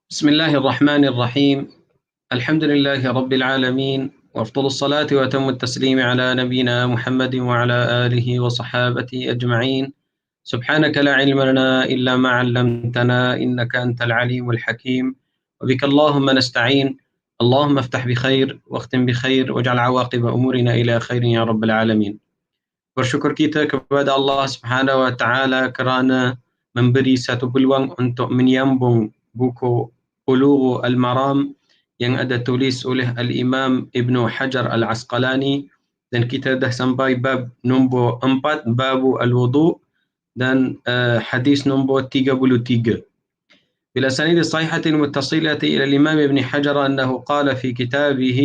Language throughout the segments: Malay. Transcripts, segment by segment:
بسم الله الرحمن الرحيم. الحمد لله رب العالمين، وأفضل الصلاة وأتم التسليم على نبينا محمد وعلى آله وصحابته أجمعين. سبحانك لا علم لنا إلا ما علمتنا إنك أنت العليم الحكيم، وبك اللهم نستعين. اللهم افتح بخير واختم بخير واجعل عواقب أمورنا إلى خير يا رب العالمين. Bersyukur kita kepada Allah Subhanahu wa taala kerana memberi satu peluang untuk menyambung buku Bulughul Maram yang ada tulis oleh Al-Imam Ibnu Hajar Al-Asqalani, dan kita dah sampai bab nombor 4, babu al-wudu, dan hadis nombor 33. بالأسانيد الصحيحة المتصلة إلى الإمام ابن حجر أنه قال في كتابه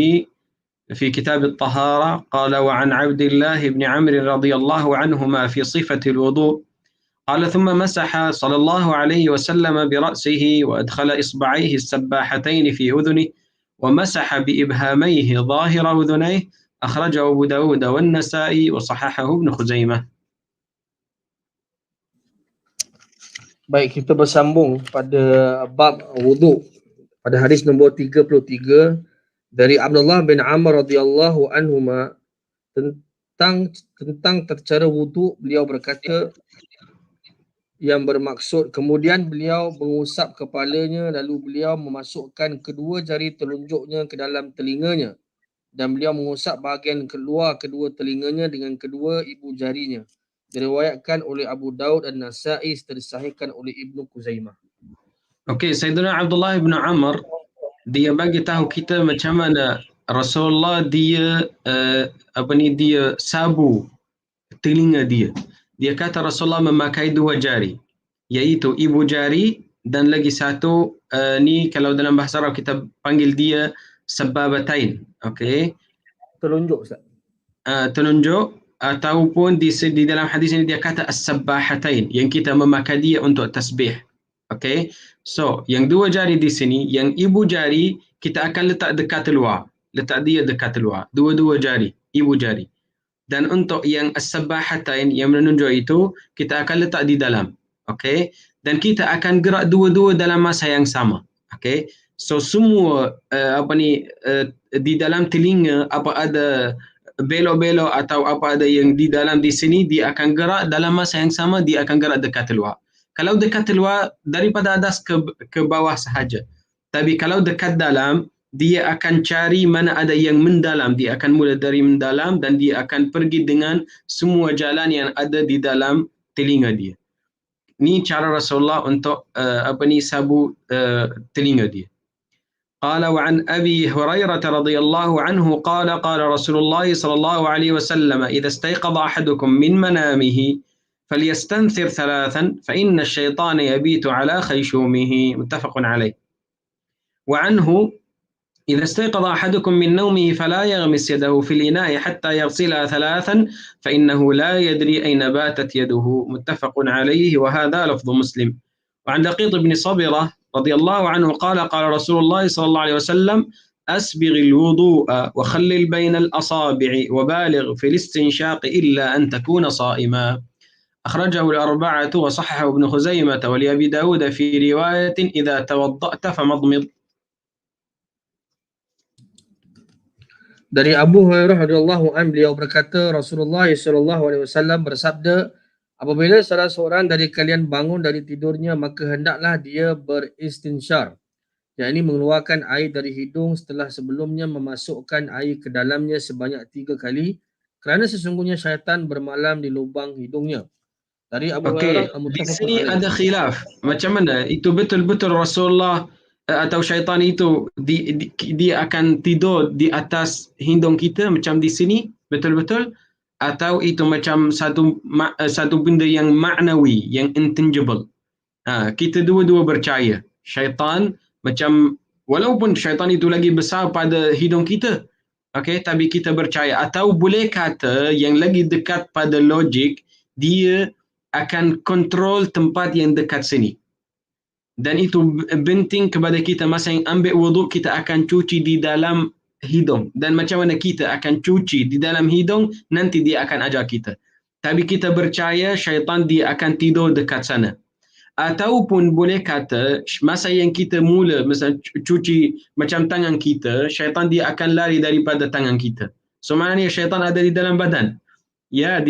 في كتاب الطهارة، قال: وعن عبد الله بن عمرو رضي الله عنهما في صفة الوضوء قال: ثم مسح صلى الله عليه وسلم برأسه وأدخل إصبعيه السباحتين في أذنه ومسح بإبهاميه ظاهر أذنيه. أخرجه أبو داود والنسائي وصححه ابن خزيمة. Baik, kita bersambung pada bab wuduk pada hadis nombor 33 dari Abdullah bin Amr radhiyallahu anhuma tentang cara wuduk. Beliau berkata yang bermaksud, kemudian beliau mengusap kepalanya, lalu beliau memasukkan kedua jari telunjuknya ke dalam telinganya dan beliau mengusap bahagian keluar kedua telinganya dengan kedua ibu jarinya. Diriwayatkan oleh Abu Daud dan Nasa'i serta disahihkan oleh Ibnu Kuzaimah. Okey, Sayyidina Abdullah bin Amr dia bagi tahu kita macam mana Rasulullah dia dia sabu telinga dia. Dia kata Rasulullah memakai dua jari, iaitu ibu jari dan lagi satu ni kalau dalam bahasa Arab kita panggil dia sababatain. Okey. Telunjuk, Ustaz. Telunjuk, ataupun di dalam hadis ini dia kata as-sabbahatain, yang kita memakai dia untuk tasbih. Okey. So, yang dua jari di sini, yang ibu jari kita akan letak dekat luar. Letak dia dekat luar. Dua-dua jari, ibu jari. Dan untuk yang as-sabbahatain yang menunjuk itu, kita akan letak di dalam. Okey. Dan kita akan gerak dua-dua dalam masa yang sama. Okey. So semua di dalam telinga apa ada belok-belok atau apa ada yang di dalam di sini, dia akan gerak dalam masa yang sama, dia akan gerak dekat luar. Kalau dekat luar, daripada atas ke bawah sahaja. Tapi kalau dekat dalam, dia akan cari mana ada yang mendalam, dia akan mula dari mendalam dan dia akan pergi dengan semua jalan yang ada di dalam telinga dia. Ni cara Rasulullah untuk sabu telinga dia. قال: وعن أبي هريرة رضي الله عنه قال: قال رسول الله صلى الله عليه وسلم: إذا استيقظ أحدكم من منامه فليستنثر ثلاثا فإن الشيطان يبيت على خيشومه. متفق عليه. وعنه: إذا استيقظ أحدكم من نومه فلا يغمس يده في الإناء حتى يغسلها ثلاثا فإنه لا يدري أين باتت يده. متفق عليه، وهذا لفظ مسلم. وعن لقيط بن صبرة رضي الله عنه قال: قال رسول الله صلى الله عليه وسلم: أسبغ الوضوء وخلل بين الأصابع وبالغ في الاستنشاق إلا أن تكون صائما. أخرجه الأربعة وصححه ابن خزيمة ولأبي داود في رواية: إذا توضأت فمضمض. Dari Abu Hurairah radhiyallahu anhu, beliau berkata Rasulullah sallallahu alaihi wasallam bersabda, apabila salah seorang dari kalian bangun dari tidurnya, maka hendaklah dia beristinsyar, yakni mengeluarkan air dari hidung setelah sebelumnya memasukkan air ke dalamnya sebanyak 3 kali, kerana sesungguhnya syaitan bermalam di lubang hidungnya. Dari Abu Hurairah. Di sini ada khilaf. Macam mana? Itu betul-betul Rasulullah atau syaitan itu dia akan tidur di atas hidung kita macam di sini betul-betul, atau itu macam satu benda yang maknawi, yang intangible. Kita dua-dua percaya syaitan macam, walaupun syaitan itu lagi besar pada hidung kita, okey, tapi kita percaya, atau boleh kata yang lagi dekat pada logik, dia akan kontrol tempat yang dekat sini. Dan itu penting kepada kita masa yang ambil wuduk, kita akan cuci di dalam hidung. Dan macam mana kita akan cuci di dalam hidung, nanti dia akan ajar kita. Tapi kita percaya syaitan dia akan tidur dekat sana. Ataupun boleh kata masa yang kita mula misalnya cuci macam tangan kita, syaitan dia akan lari daripada tangan kita. So maknanya syaitan ada di dalam badan. Ya,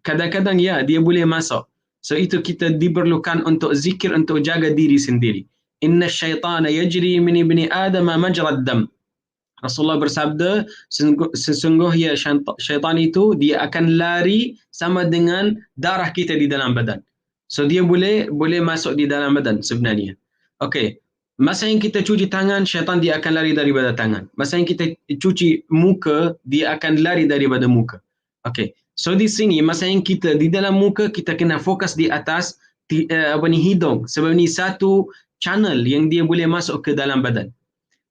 kadang-kadang ya dia boleh masuk. So itu kita diperlukan untuk zikir untuk jaga diri sendiri. Inna syaitana yajri min ibni Adam majrad dam. Rasulullah bersabda, sesungguhnya syaitan itu dia akan lari sama dengan darah kita di dalam badan. So dia boleh masuk di dalam badan sebenarnya. Okey. Masa yang kita cuci tangan, syaitan dia akan lari daripada tangan. Masa yang kita cuci muka, dia akan lari daripada muka. Okey. So di sini masa yang kita di dalam muka, kita kena fokus di atas hidung. Sebab ni satu channel yang dia boleh masuk ke dalam badan.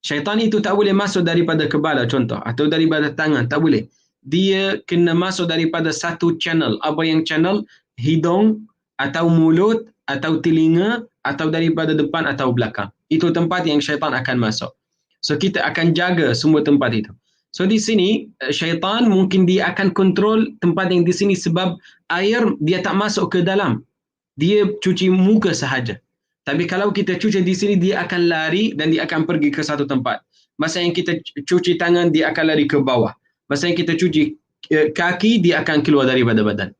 Syaitan itu tak boleh masuk daripada kepala contoh atau daripada tangan, tak boleh. Dia kena masuk daripada satu channel. Apa yang channel? Hidung atau mulut atau telinga atau daripada depan atau belakang. Itu tempat yang syaitan akan masuk. So kita akan jaga semua tempat itu. So di sini syaitan mungkin dia akan kontrol tempat yang di sini sebab air dia tak masuk ke dalam. Dia cuci muka sahaja. Tapi kalau kita cuci di sini, dia akan lari dan dia akan pergi ke satu tempat. Masa yang kita cuci tangan, dia akan lari ke bawah. Masa yang kita cuci kaki, dia akan keluar daripada badan.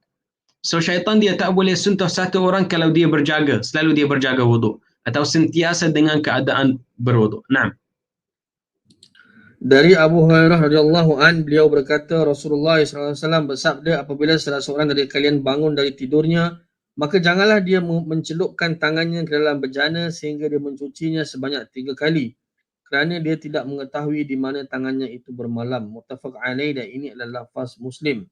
So syaitan dia tak boleh sentuh satu orang kalau dia berjaga. Selalu dia berjaga wuduk. Atau sentiasa dengan keadaan berwuduk. Nah. Dari Abu Hurairah radhiyallahu an, beliau berkata Rasulullah SAW bersabda, apabila salah seorang dari kalian bangun dari tidurnya, maka janganlah dia mencelupkan tangannya ke dalam bejana sehingga dia mencucinya sebanyak 3 kali. Kerana dia tidak mengetahui di mana tangannya itu bermalam. Muttafaq alaih, dan ini adalah lafaz Muslim.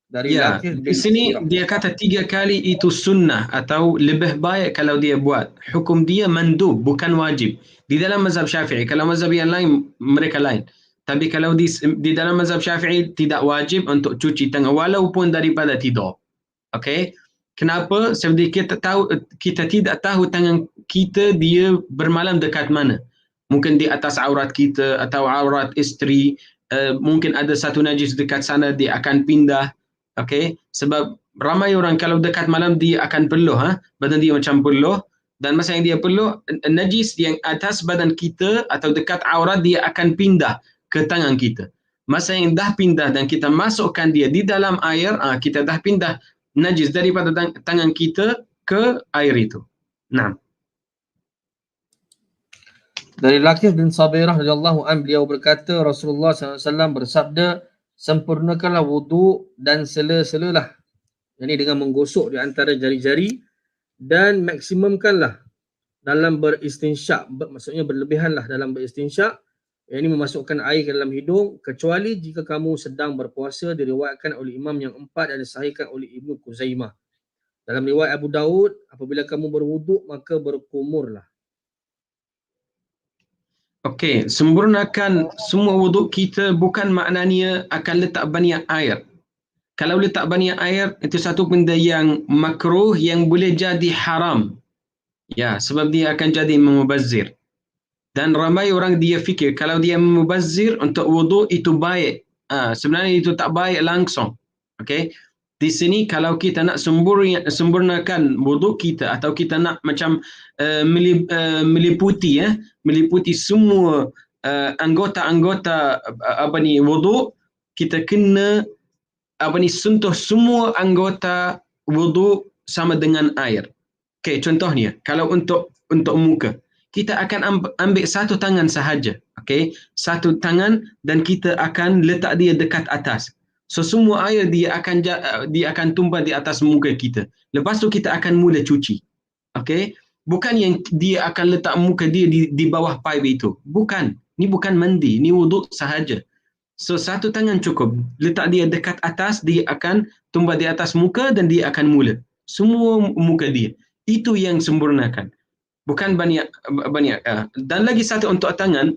Dari Ya, Lakith di bin sini Sabirah. dia kata 3 kali itu sunnah atau lebih baik kalau dia buat. Hukum dia mandub, bukan wajib. Di dalam mazhab Syafi'i, kalau mazhab yang lain, mereka lain. Tapi kalau di dalam mazhab Syafi'i tidak wajib untuk cuci tangan walaupun daripada tidur. Okey? Kenapa? Sebab kita tidak tahu tangan kita dia bermalam dekat mana. Mungkin di atas aurat kita atau aurat isteri, mungkin ada satu najis dekat sana, dia akan pindah. Okey, sebab ramai orang kalau dekat malam dia akan peluh, badan dia macam peluh, dan masa yang dia peluh, najis yang atas badan kita atau dekat aurat dia akan pindah ke tangan kita. Masa yang dah pindah dan kita masukkan dia di dalam air, kita dah pindah najis daripada tangan kita ke air itu. Nah. Dari Lakith bin Sabirah radhiyallahu an, beliau berkata Rasulullah SAW bersabda, sempurnakanlah wuduk dan sela-selalah. Ini dengan menggosok di antara jari-jari, dan maksimumkanlah dalam beristinsyak, maksudnya berlebihanlah dalam beristinsyak. Ini memasukkan air ke dalam hidung, kecuali jika kamu sedang berpuasa, diriwayatkan oleh imam yang 4 dan disahihkan oleh Ibnu Khuzaimah. Dalam riwayat Abu Daud, apabila kamu berwuduk maka berkumurlah. Okey, sempurnakan semua wuduk kita bukan maknanya akan letak banyak air. Kalau letak banyak air, itu satu benda yang makruh yang boleh jadi haram. Ya, sebab dia akan jadi memubazir. Dan ramai orang dia fikir kalau dia memubazir untuk wuduk itu baik. Sebenarnya itu tak baik langsung. Okey. Di sini kalau kita nak sempurnakan wuduk kita atau kita nak macam meliputi semua anggota-anggota wuduk, kita kena sentuh semua anggota wuduk sama dengan air. Okey, contohnya kalau untuk muka, kita akan ambil satu tangan sahaja. Okey, satu tangan dan kita akan letak dia dekat atas. So semua air dia akan tumpah di atas muka kita. Lepas tu kita akan mula cuci. Okey, bukan yang dia akan letak muka dia di bawah pipe itu. Bukan. Ni bukan mandi, ni wuduk sahaja. So satu tangan cukup. Letak dia dekat atas, dia akan tumpah di atas muka dan dia akan mula. Semua muka dia. Itu yang sempurnakan. Bukan banyak. Dan lagi satu untuk tangan,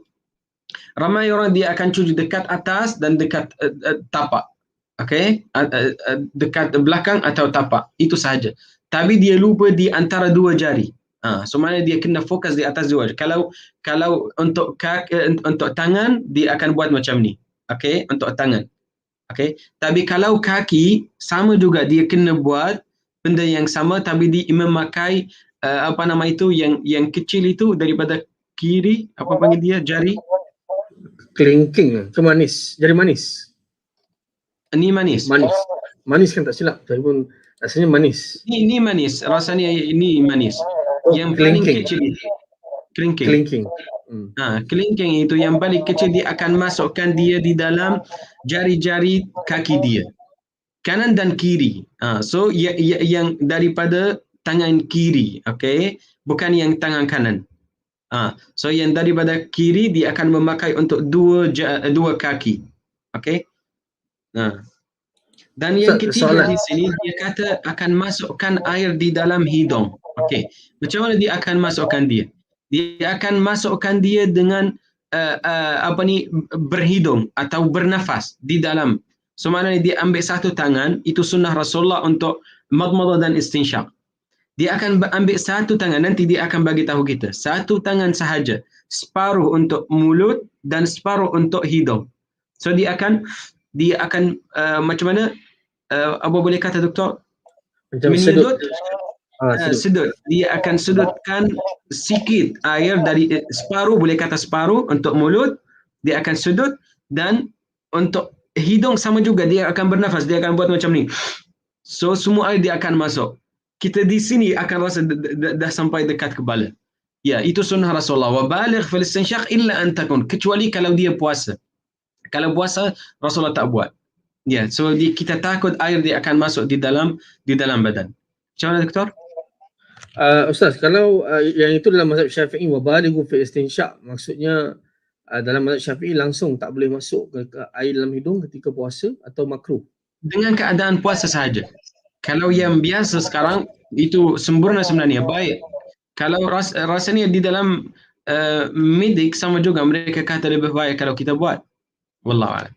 ramai orang dia akan cuci dekat atas dan dekat tapak. Okey, dekat belakang atau tapak. Itu sahaja. Tapi dia lupa di antara dua jari. So mana dia kena fokus di atas dua. Kalau untuk tangan dia akan buat macam ni. Okey, untuk tangan. Okey. Tapi kalau kaki sama juga dia kena buat benda yang sama tapi dia memakai apa nama itu yang kecil itu daripada kiri, apa panggil dia, jari Kelingking ke manis, jari manis. ni manis. Manis kan tak silap, saya pun rasanya manis. Ni manis, rasanya ini manis. Yang paling kecil itu kelingking. Kelingking itu yang paling kecil, dia akan masukkan dia di dalam jari-jari kaki dia, kanan dan kiri. So yang daripada tangan kiri, okay, bukan yang tangan kanan. So yang daripada kiri dia akan memakai untuk dua kaki, okay. Dan yang ketiga di sini dia kata akan masukkan air di dalam hidung. Okay, macam mana dia akan masukkan dia? Dia akan masukkan dia dengan berhidung atau bernafas di dalam. So maknanya dia ambil satu tangan, itu sunnah Rasulullah untuk madmadah dan istinsyaq. Dia akan ambil satu tangan, nanti dia akan bagi tahu kita. Satu tangan sahaja, separuh untuk mulut dan separuh untuk hidung. So dia akan macam mana? Apa boleh kata doktor? Menyedut. Sedut. Dia akan sedutkan sikit air dari separuh, boleh kata separuh untuk mulut, dia akan sedut, dan untuk hidung sama juga, dia akan bernafas, dia akan buat macam ni. So semua air dia akan masuk. Kita di sini akan rasa dah sampai dekat kepala. Ya, itu sunnah Rasulullah. Wa baligh fil istinsyaq illa an takun, kecuali kalau dia puasa. Kalau puasa Rasulullah tak buat. Ya, so kita takut air dia akan masuk di dalam badan. Macam mana doktor? Ustaz, kalau yang itu dalam mazhab Syafi'i, wa balighu fi istinsyaq, maksudnya dalam mazhab Syafi'i langsung tak boleh masuk ke air dalam hidung ketika puasa atau makruh? Dengan keadaan puasa sahaja. Kalau yang biasa sekarang itu sempurna sebenarnya, baik. Kalau rasanya di dalam medik sama juga, mereka kata lebih baik kalau kita buat. Wallahu a'lam.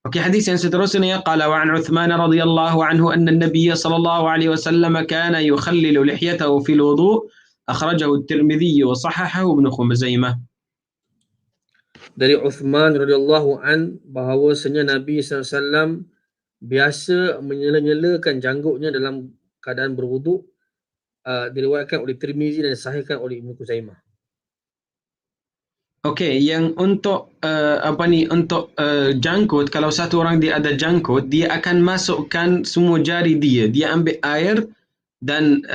Okey, hadis yang seterusnya, qala wa an Uthman radhiyallahu anhu anna an-nabiy sallallahu alaihi wasallam kana yukhallilu lihyatahu fil wudu', akhrajahu at-Tirmidzi wa sahahahu Ibn Khuzaimah. Dari Uthman radhiyallahu an bahawasanya Nabi SAW biasa menyela-nyelakan janggutnya dalam keadaan berwuduk, diriwayatkan oleh Tirmizi dan disahihkan oleh Ibn Khuzaimah. Okey, yang untuk untuk jangkut, kalau satu orang dia ada jangkut, dia akan masukkan semua jari dia ambil air dan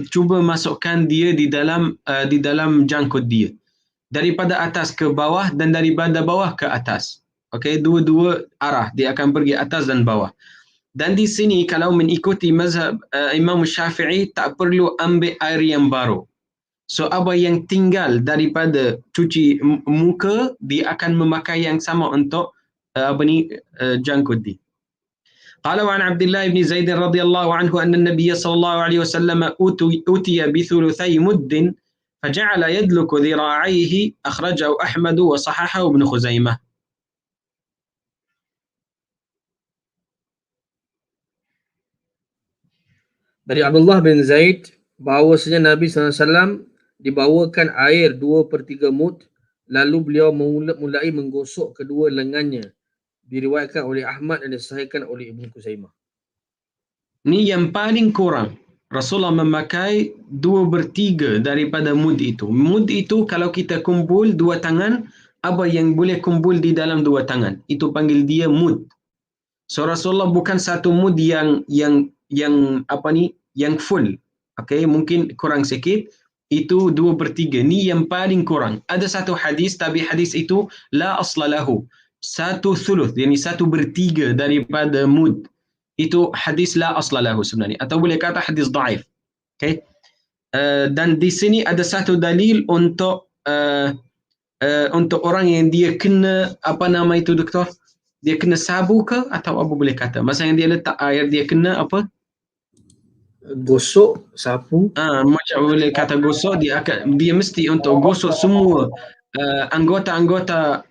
cuba masukkan dia di dalam jangkut dia, daripada atas ke bawah dan daripada bawah ke atas. Okey, dua-dua arah dia akan pergi, atas dan bawah. Dan di sini kalau mengikuti mazhab Imam Syafi'i, tak perlu ambil air yang baru. So apa yang tinggal daripada cuci muka, dia akan memakai yang sama untuk jangkut dia. Qala wa an Abdullah ibn Zaid radhiyallahu anhu anna an-nabiy sallallahu alaihi wasallam utiya bi thuluthi muddin faja'ala yadluku dhira'ayhi, akhrajahu Ahmad wa sahahahu Ibn Khuzaimah. Dari Abdullah bin Zaid bahawasanya Nabi SAW dibawakan air 2/3 mud, lalu beliau mulai menggosok kedua lengannya. Diriwayatkan oleh Ahmad dan disahihkan oleh Ibn Khuzaimah. Ni yang paling kurang. Rasulullah memakai 2/3 daripada mud itu. Mud itu kalau kita kumpul dua tangan, apa yang boleh kumpul di dalam dua tangan, itu panggil dia mud. So Rasulullah bukan satu mud yang full. Okay, mungkin kurang sikit. Itu 2/3. Ni yang paling kurang. Ada satu hadis, tapi hadis itu la asla lahu. 1/3, yani 1/3 daripada mud. Itu hadis la asla lahu sebenarnya, atau boleh kata hadis dhaif. Okay. Dan di sini ada satu dalil untuk orang yang dia kena, apa nama itu doktor? Dia kena sabu ke atau apa boleh kata? Masa yang dia letak air, dia kena apa? Gosok, sapu. Macam boleh kata gosok, dia mesti untuk gosok semua anggota-anggota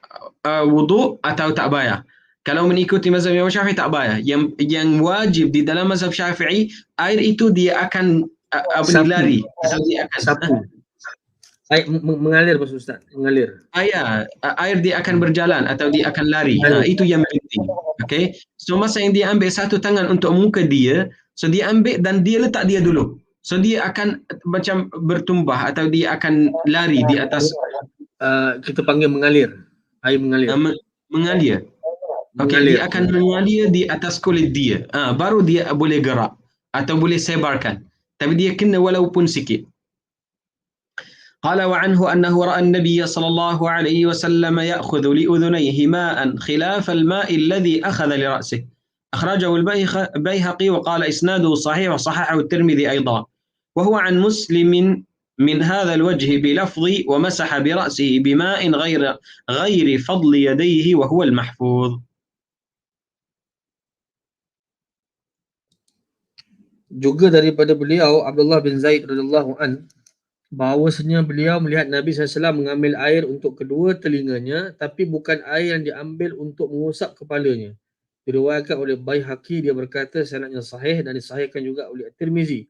wuduk atau tak bayar. Kalau mengikuti mazhab Imam Syafi'i tak bayar. Yang wajib di dalam mazhab Syafi'i, air itu dia akan lari atau dia akan sapu. Air mengalir maksud Ustaz, mengalir. Air dia akan berjalan atau dia akan lari. Itu yang penting. Okay. So masa yang dia ambil satu tangan untuk muka dia, So dia ambil dan dia letak dia dulu. So dia akan macam bertumbah atau dia akan lari di atas Kita panggil mengalir. Air mengalir. mengalir. Okey, Mengalir. dia akan mengalir di atas kulit dia. Baru dia boleh gerak atau boleh sebarkan. Tapi dia kena walaupun sikit. قال وعنه أنه رأى النبي صلى الله عليه وسلم يأخذ لأذنيه ماء خلاف الماء الذي أخذ لرأسه. أخرجه البيهقي وقال إسناده صحيح وصححه الترمذي أيضا. وهو عن مسلم من هذا الوجه بلفظ ومسح برأسه بماء غير فضل يديه وهو المحفوظ. Juga daripada beliau Abdullah bin Zaid radhiyallahu an, bahawasanya beliau melihat Nabi SAW mengambil air untuk kedua telinganya, tapi bukan air yang diambil untuk mengusap kepalanya. Diriwayatkan oleh Baihaqi, dia berkata sanadnya sahih dan disahihkan juga oleh At-Tirmizi.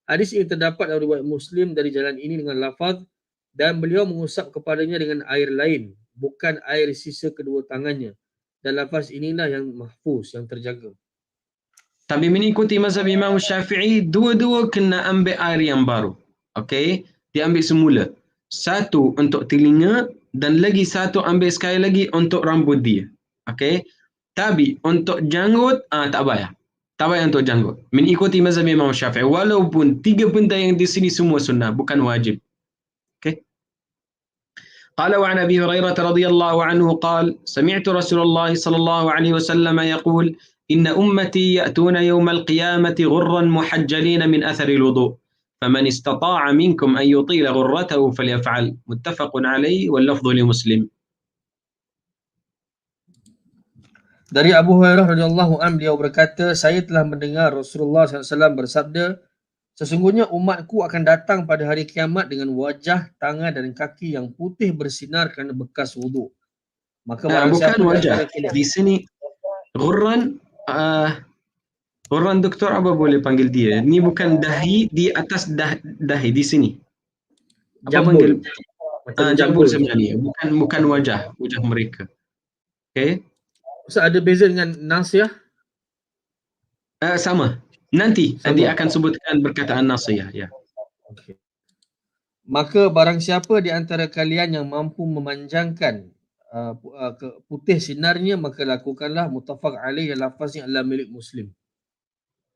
Hadis ini terdapat dalam riwayat Muslim dari jalan ini dengan lafaz dan beliau mengusap kepadanya dengan air lain, bukan air sisa kedua tangannya. Dan lafaz inilah yang mahfuz, yang terjaga. Tapi mengikuti mazhab Imam Syafi'i, dua-dua kena ambil air yang baru. Okey, dia ambil semula. Satu untuk telinga dan lagi satu ambil sekali lagi untuk rambut dia. Okey. Tapi untuk janggut tak payah. Tak payah untuk janggut. Mengikuti mazhab Imam Syafi'i walaupun tiga benda yang di sini semua sunnah, bukan wajib. Okey. قال وعن أبي هريرة رضي الله عنه قال سمعت رسول الله صلى الله عليه وسلم يقول إن أمتي يأتون يوم القيامة غرا محجلين من أثر الوضوء فمن استطاع منكم أن يطيل غرته فليفعل متفق عليه واللفظ لمسلم. Dari Abu Hurairah radhiyallahu an, beliau berkata, saya telah mendengar Rasulullah SAW bersabda, sesungguhnya umatku akan datang pada hari kiamat dengan wajah, tangan dan kaki yang putih bersinar kerana bekas wuduk. Maka barang bukan siapa wajah. Di sini ghurran, ghurran doktor apa boleh panggil dia? Ni bukan dahi, di atas dahi di sini. Apa jambul. panggil? Macam Jambul sebenarnya. Bukan wajah mereka. Okey. Ustaz, ada beza dengan nasiyah? Sama. Nanti Sama. dia akan sebutkan berkataan nasiyah, ya. Okay. Maka barang siapa di antara kalian yang mampu memanjangkan putih sinarnya, maka lakukanlah. Muttafaq alaih, yang lafaznya adalah milik Muslim.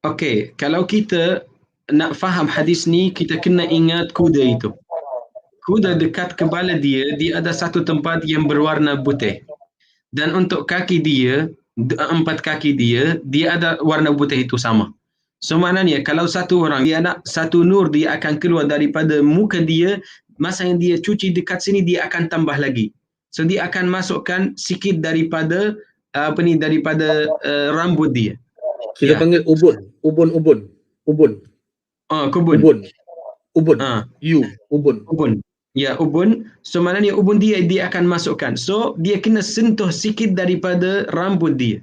Okey, kalau kita nak faham hadis ni, kita kena ingat kuda itu. Kuda dekat kepala dia ada satu tempat yang berwarna putih. Dan untuk kaki dia, 4 kaki dia ada warna putih itu sama. So maknanya kalau satu orang dia nak satu nur dia akan keluar daripada muka dia, masa yang dia cuci dekat sini dia akan tambah lagi. So dia akan masukkan sikit daripada daripada rambut dia. Kita panggil ubun. Ubun. Kubun. Ubun. Ubun. Ya, ubun. So maknanya ubun dia akan masukkan. So dia kena sentuh sikit daripada rambut dia.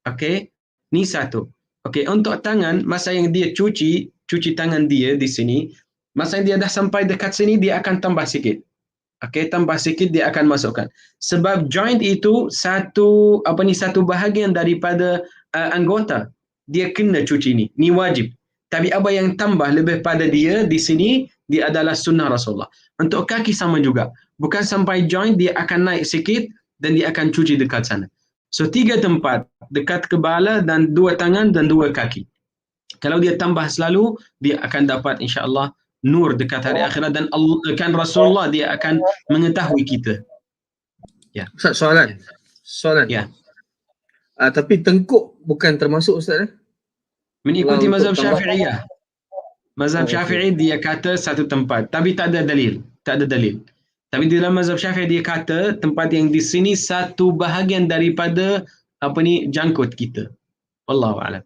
Okey. Ni satu. Okey, untuk tangan, masa yang dia cuci tangan dia di sini, masa yang dia dah sampai dekat sini dia akan tambah sikit. Okey, tambah sikit dia akan masukkan. Sebab joint itu satu bahagian daripada anggota. Dia kena cuci ni. Ni wajib. Tapi apa yang tambah lebih pada dia di sini, dia adalah sunnah Rasulullah. Untuk kaki sama juga. Bukan sampai joint dia akan naik sikit dan dia akan cuci dekat sana. So 3 tempat, dekat kepala dan 2 tangan dan 2 kaki. Kalau dia tambah selalu, dia akan dapat insya-Allah nur dekat hari akhirat dan kan Rasulullah dia akan mengetahui kita. Ya. Ustaz, soalan. Ya. Tapi tengkuk bukan termasuk, Ustaz? Mengikuti mazhab Syafi'iyah. Mazhab Syafi'i dia kata satu tempat, tapi tak ada dalil. Tapi di dalam mazhab Syafi'i dia kata tempat yang di sini satu bahagian daripada jangkut kita. Wallahu a'lam.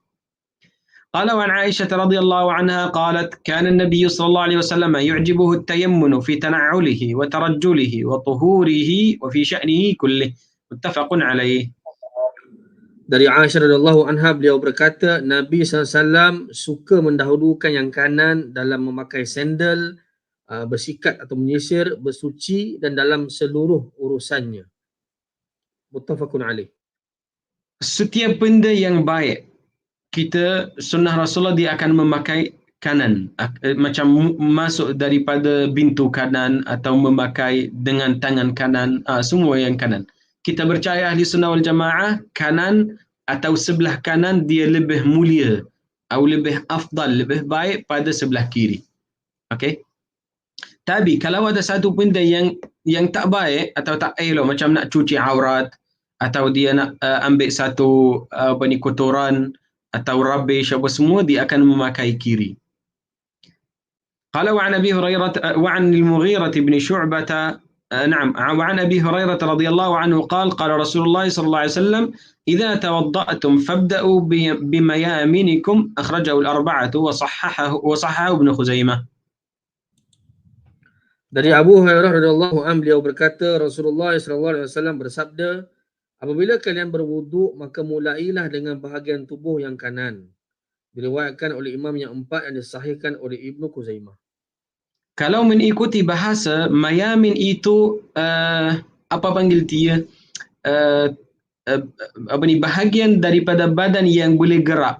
قال وعن عائشة رضي الله عنها قالت كان النبي صلى الله عليه وسلم يعجبه التيمن في تنعله وترجله وطهوره وفي شأنه كله متفق عليه. Dari Aisyah radhiyallahu anha, beliau berkata, Nabi SAW suka mendahulukan yang kanan dalam memakai sandal, bersikat atau menyisir, bersuci dan dalam seluruh urusannya. Muttafaqun alaih. Setiap benda yang baik kita sunnah Rasulullah dia akan memakai kanan, macam masuk daripada pintu kanan atau memakai dengan tangan kanan, semua yang kanan. Kita percaya ahli sunnah wal jamaah kanan atau sebelah kanan dia lebih mulia atau lebih afdal, lebih baik pada sebelah kiri. Okey. Tapi kalau ada satu benda yang tak baik atau tak elok, macam nak cuci aurat atau dia nak ambil satu kotoran atau rubbish apa semua, dia akan memakai kiri. قال وعن أبي هريرة وعن المغيرة بن شعبة نعم وعن أبي هريرة رضي الله عنه قال قال رسول الله صلى الله عليه وسلم إذا توضأتم فابدأوا بميامنكم أخرجه الأربعة وصححه ابن خزيمة. Dari Abu Hurairah radhiyallahu anhu, beliau berkata, Rasulullah sallallahu alaihi wasallam bersabda, apabila kalian berwuduk maka mulailah dengan bahagian tubuh yang kanan. Diriwayatkan oleh Imam yang empat yang disahihkan oleh Ibnu Khuzaimah. Kalau mengikuti bahasa, mayamin itu apa panggil dia? Bahagian daripada badan yang boleh gerak.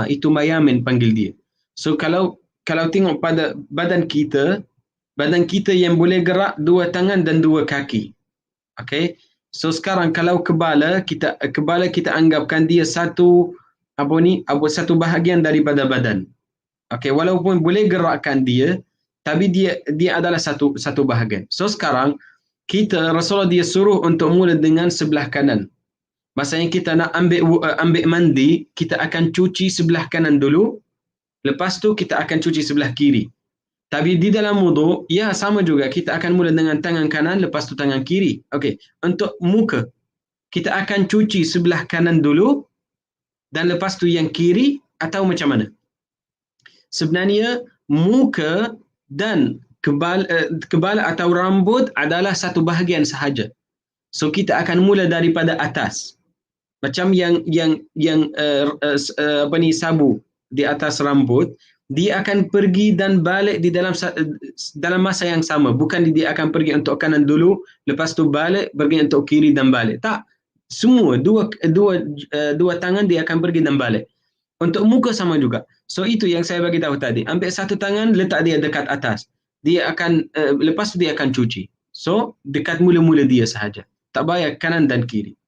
Itu mayamin panggil dia. So kalau tengok pada badan kita yang boleh gerak dua tangan dan dua kaki. Okay? So sekarang kalau kepala kita anggapkan dia satu bahagian daripada badan. Okay, walaupun boleh gerakkan dia, tapi dia adalah satu bahagian. So sekarang Rasulullah dia suruh untuk mula dengan sebelah kanan. Maksudnya kita nak ambil mandi, kita akan cuci sebelah kanan dulu, lepas tu kita akan cuci sebelah kiri. Tapi di dalam wuduk, ya sama juga, kita akan mula dengan tangan kanan, lepas tu tangan kiri. Okey, untuk muka, kita akan cuci sebelah kanan dulu, dan lepas tu yang kiri, atau macam mana? Sebenarnya, muka dan kepala atau rambut adalah satu bahagian sahaja. So, kita akan mula daripada atas. Macam yang sabu di atas rambut, dia akan pergi dan balik di dalam masa yang sama. Bukan dia akan pergi untuk kanan dulu, lepas tu balik, pergi untuk kiri dan balik. Tak. Semua, dua tangan dia akan pergi dan balik. Untuk muka sama juga. So itu yang saya bagi tahu tadi. Ambil satu tangan, letak dia dekat atas. Dia akan, lepas tu dia akan cuci. So, dekat mula-mula dia sahaja. Tak payah kanan dan kiri.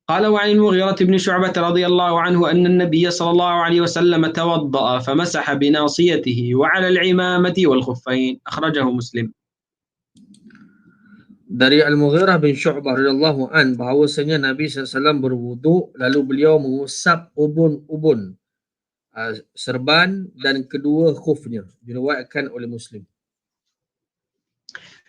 قال وعن المغيرة بن شعبة رضي الله عنه أن النبي صلى الله عليه وسلم توضأ فمسح بناصيته وعلى العمامة والخفين أخرجه مسلم. Dari Al-Mughirah bin Syu'bah radhiyallahu an, bahawasanya Nabi SAW berwuduk lalu beliau mengusap ubun-ubun serban dan kedua khufnya, diriwayatkan oleh Muslim.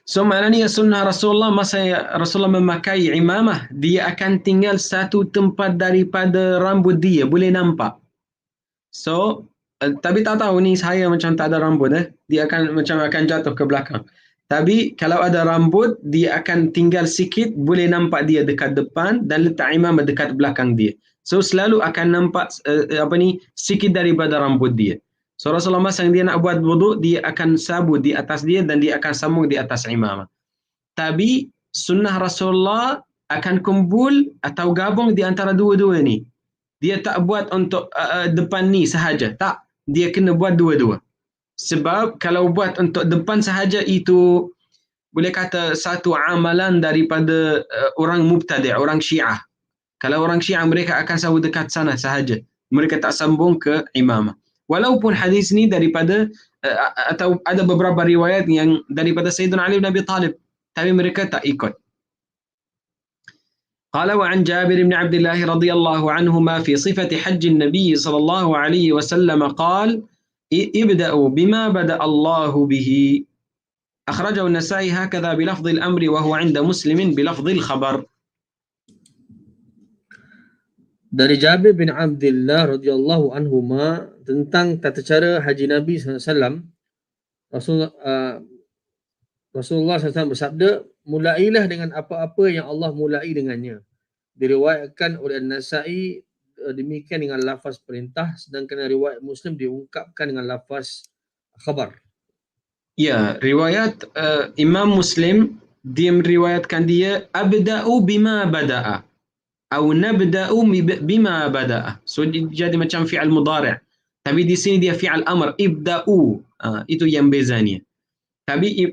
So maknanya sunnah Rasulullah masa Rasulullah memakai imamah, dia akan tinggal satu tempat daripada rambut dia, boleh nampak. So, tapi tak tahu ni saya macam tak ada rambut. Dia akan jatuh ke belakang. Tapi kalau ada rambut, dia akan tinggal sikit, boleh nampak dia dekat depan dan letak imamah dekat belakang dia. So selalu akan nampak sikit daripada rambut dia. So Rasulullah masa dia nak buat wuduk, dia akan sabu di atas dia dan dia akan sambung di atas imamah. Tapi sunnah Rasulullah akan kumpul atau gabung di antara dua-dua ni. Dia tak buat untuk depan ni sahaja. Tak, dia kena buat dua-dua. Sebab kalau buat untuk depan sahaja itu boleh kata satu amalan daripada orang mubtadi', orang Syiah. Kalau orang Syiah mereka akan sambung dekat sana sahaja. Mereka tak sambung ke imamah. Walaupun hadis ni daripada atau ada beberapa riwayat yang daripada Sayyidina Ali bin Abi Talib, tapi mereka tak ikut. قال وعن جابر بن عبد الله رضي الله عنهما في صفة حج النبي صلى الله عليه وسلم قال ابدأوا بما بدأ الله به أخرجه النسائي هكذا بلفظ الأمر وهو عند مسلم بلفظ الخبر. Dari Jabir bin Abdullah radhiyallahu anhuma tentang tata cara haji Nabi SAW, Rasulullah SAW bersabda, mulailah dengan apa-apa yang Allah mulai dengannya. Diriwayatkan oleh An-Nasai demikian dengan lafaz perintah, sedangkan riwayat Muslim diungkapkan dengan lafaz khabar. Ya, riwayat Imam Muslim dia meriwayatkan dia abda'u bima bada'a. Au nabda'u bima bada'a. So jadi macam fi'al mudhari'. Tapi di sini dia fi'al amr, ibda'u. Itu yang bezanya. Tapi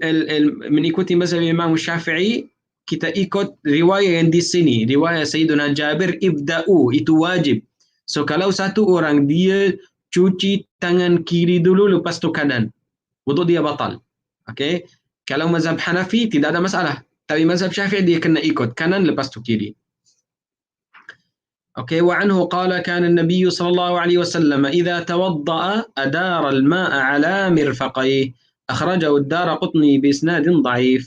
mengikuti mazhab Imam Syafi'i, kita ikut riwayat yang di sini, riwayat Sayyidina Jabir, ibda'u, itu wajib. So kalau satu orang dia cuci tangan kiri dulu lepas tu kanan, wudu dia batal. Okay? Kalau mazhab Hanafi tidak ada masalah. Tapi mazhab Syafi'i dia kena ikut kanan lepas tu kiri. Okay, وعنه قال كان النبي صلى الله عليه وسلم إذا توضأ أدار الماء على مرفقيه أخرجه الدارقطني بإسناد ضعيف.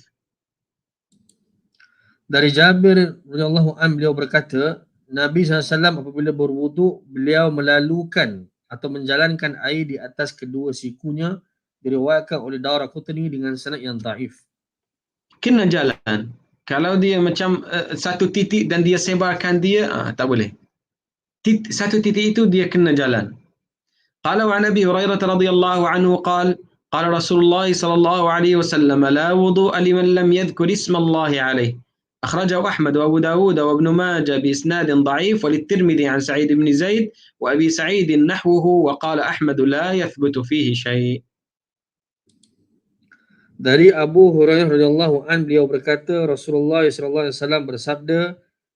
Dari Jabir radhiyallahu anhu beliau berkata, Nabi SAW apabila berwuduk, beliau melalukan atau menjalankan air di atas kedua sikunya, diriwayatkan oleh Daraqutni dengan sanad yang dhaif. Kena jalan. Kalau dia macam satu titik dan dia sebarkan dia, tak boleh. Satu titik itu dia kena jalan. Qala wa Nabi Hurairah radhiyallahu anhu qala قال رسول الله صلى الله عليه وسلم لا وضوء لمن لم يذكر اسم الله عليه أخرجه أحمد وأبو داود وابن ماجه بإسناد ضعيف وللترمذي عن سعيد بن زيد وأبي سعيد نحوه وقال أحمد لا يثبت فيه شيء. Dari Abu Hurairah radhiyallahu anhu beliau berkata, Rasulullah sallallahu alaihi wasallam bersabda,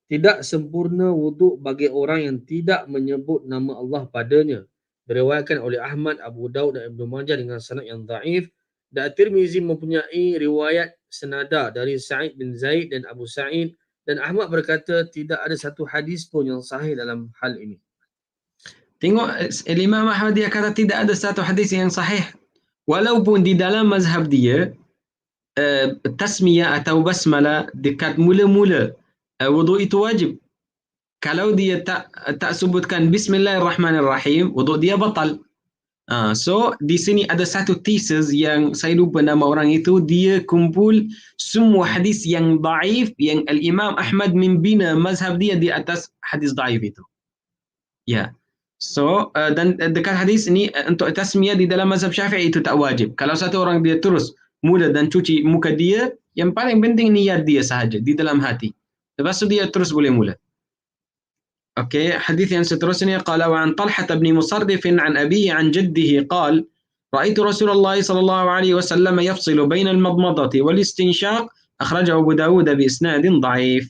tidak sempurna wuduk bagi orang yang tidak menyebut nama Allah padanya. Diriwayatkan oleh Ahmad, Abu Daud dan Ibnu Majah dengan sanad yang dhaif. Dan Tirmizi mempunyai riwayat senada dari Sa'id bin Zaid dan Abu Sa'id, dan Ahmad berkata tidak ada satu hadis pun yang sahih dalam hal ini. Tengok, Imam Ahmad dia kata tidak ada satu hadis yang sahih. Walaupun di dalam mazhab dia, tasmiyah atau basmalah dekat mula-mula wuduk itu wajib. Kalau dia tak sebutkan Bismillahirrahmanirrahim, wuduk dia batal. So di sini ada satu thesis yang saya lupa nama orang itu, dia kumpul semua hadis yang dhaif yang Al-Imam Ahmad membina mazhab dia di atas hadis dhaif itu. Ya. So dan dekat hadis ini untuk tasmiyah di dalam mazhab Syafi'i itu tak wajib. Kalau satu orang dia terus mula dan cuci muka dia, yang paling penting niat dia sahaja di dalam hati. Lepas tu dia terus boleh mula. Okay, hadis yang seterusnya qala wa an Talhah bin Musarrif an abihi an jaddihi qala رأيت رسول الله صلى الله عليه وسلم يفصل بين المضمضة والاستنشاق أخرجه أبو داود بإسناد ضعيف.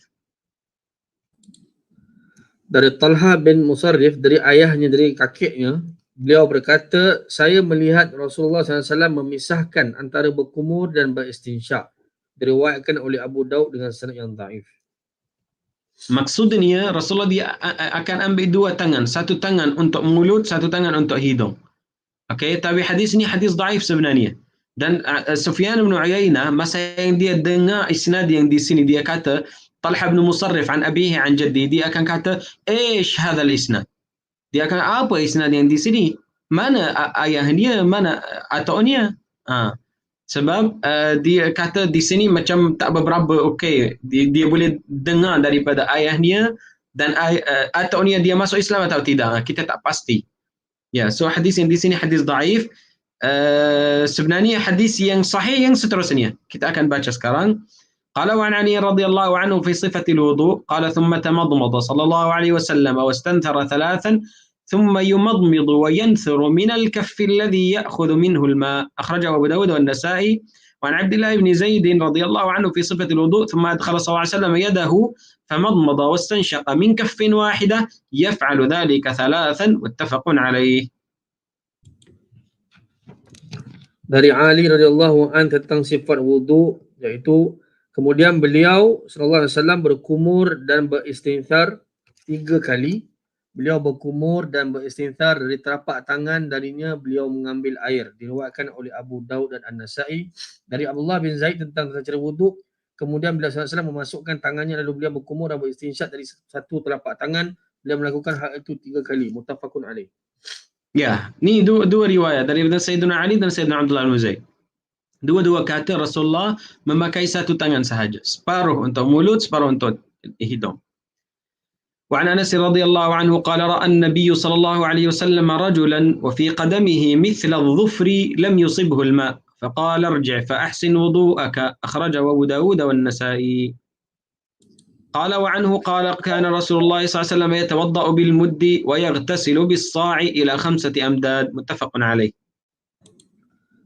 Dari Talha bin Musarrif, dari ayahnya, dari kakeknya, beliau berkata, saya melihat Rasulullah SAW memisahkan antara berkumur dan beristinsyak. Diriwayatkan oleh Abu Daud dengan sanad yang dhaif. Maksudnya Rasulullah dia akan ambil dua tangan, satu tangan untuk mulut, satu tangan untuk hidung. Okey, tapi hadis ini hadis dhaif sebenarnya. Dan Sufyan bin Uyainah masa yang dia dengar isnad yang di sini dia kata Talha bin Musarrif an abihi an jaddi, dia akan kata ايش هذا الاسناد. Dia akan apa isnad yang di sini? Mana ayahnya, mana atuknya? Sebab dia kata di sini macam tak beberapa okey. Dia boleh dengar daripada ayahnya dan atuknya dia masuk Islam atau tidak. Kita tak pasti. Ya, so hadis yang di sini hadis dhaif. Sebenarnya hadis yang sahih yang seterusnya. Kita akan baca sekarang. قال وعن علي رضي الله عنه في صفة الوضوء قال ثم تمضمض صلى الله عليه وسلم واستنثر ثلاثا ثم يمضمض وينثر من الكف الذي يأخذ منه الماء أخرجه أبو داود والنسائي. وعن عبد الله بن زيد رضي الله عنه في صفة الوضوء ثم أدخل صلى الله عليه وسلم يده فمضمض واستنشق من كف واحدة يفعل ذلك ثلاثا واتفق عليه. Dari Ali radhiyallahu anhu tentang sifat wudu, iaitu kemudian beliau sallallahu alaihi wasallam berkumur dan beristinthar 3 kali. Beliau berkumur dan beristinthar dari telapak tangan, darinya beliau mengambil air. Diriwayatkan oleh Abu Daud dan An-Nasa'i. Dari Abdullah bin Zaid tentang cara wuduk, kemudian beliau sallallahu alaihi wasallam memasukkan tangannya lalu beliau berkumur dan beristinsyaq dari satu telapak tangan. Beliau melakukan hal itu 3 kali. Muttafaqun alaih. Ya, ni dua riwayat dari Sayyidina Ali dan Sayyidina Abdullah bin Zaid. Dua-dua kata Rasulullah memakai satu tangan sahaja. Separuh untuk mulut, separuh untuk hidung. وعن أنس رضي الله عنه قال رأى النبي صلى الله عليه وسلم رجلا وفي قدمه مثل الظفر لم يصبه الماء فقال ارجع فأحسن وضوءك أخرجه أبو داود والنسائي. قال وعنه قال كان رسول الله صلى الله عليه وسلم يتوضأ بالمد ويغتسل بالصاع إلى 5 أمداد متفق عليه.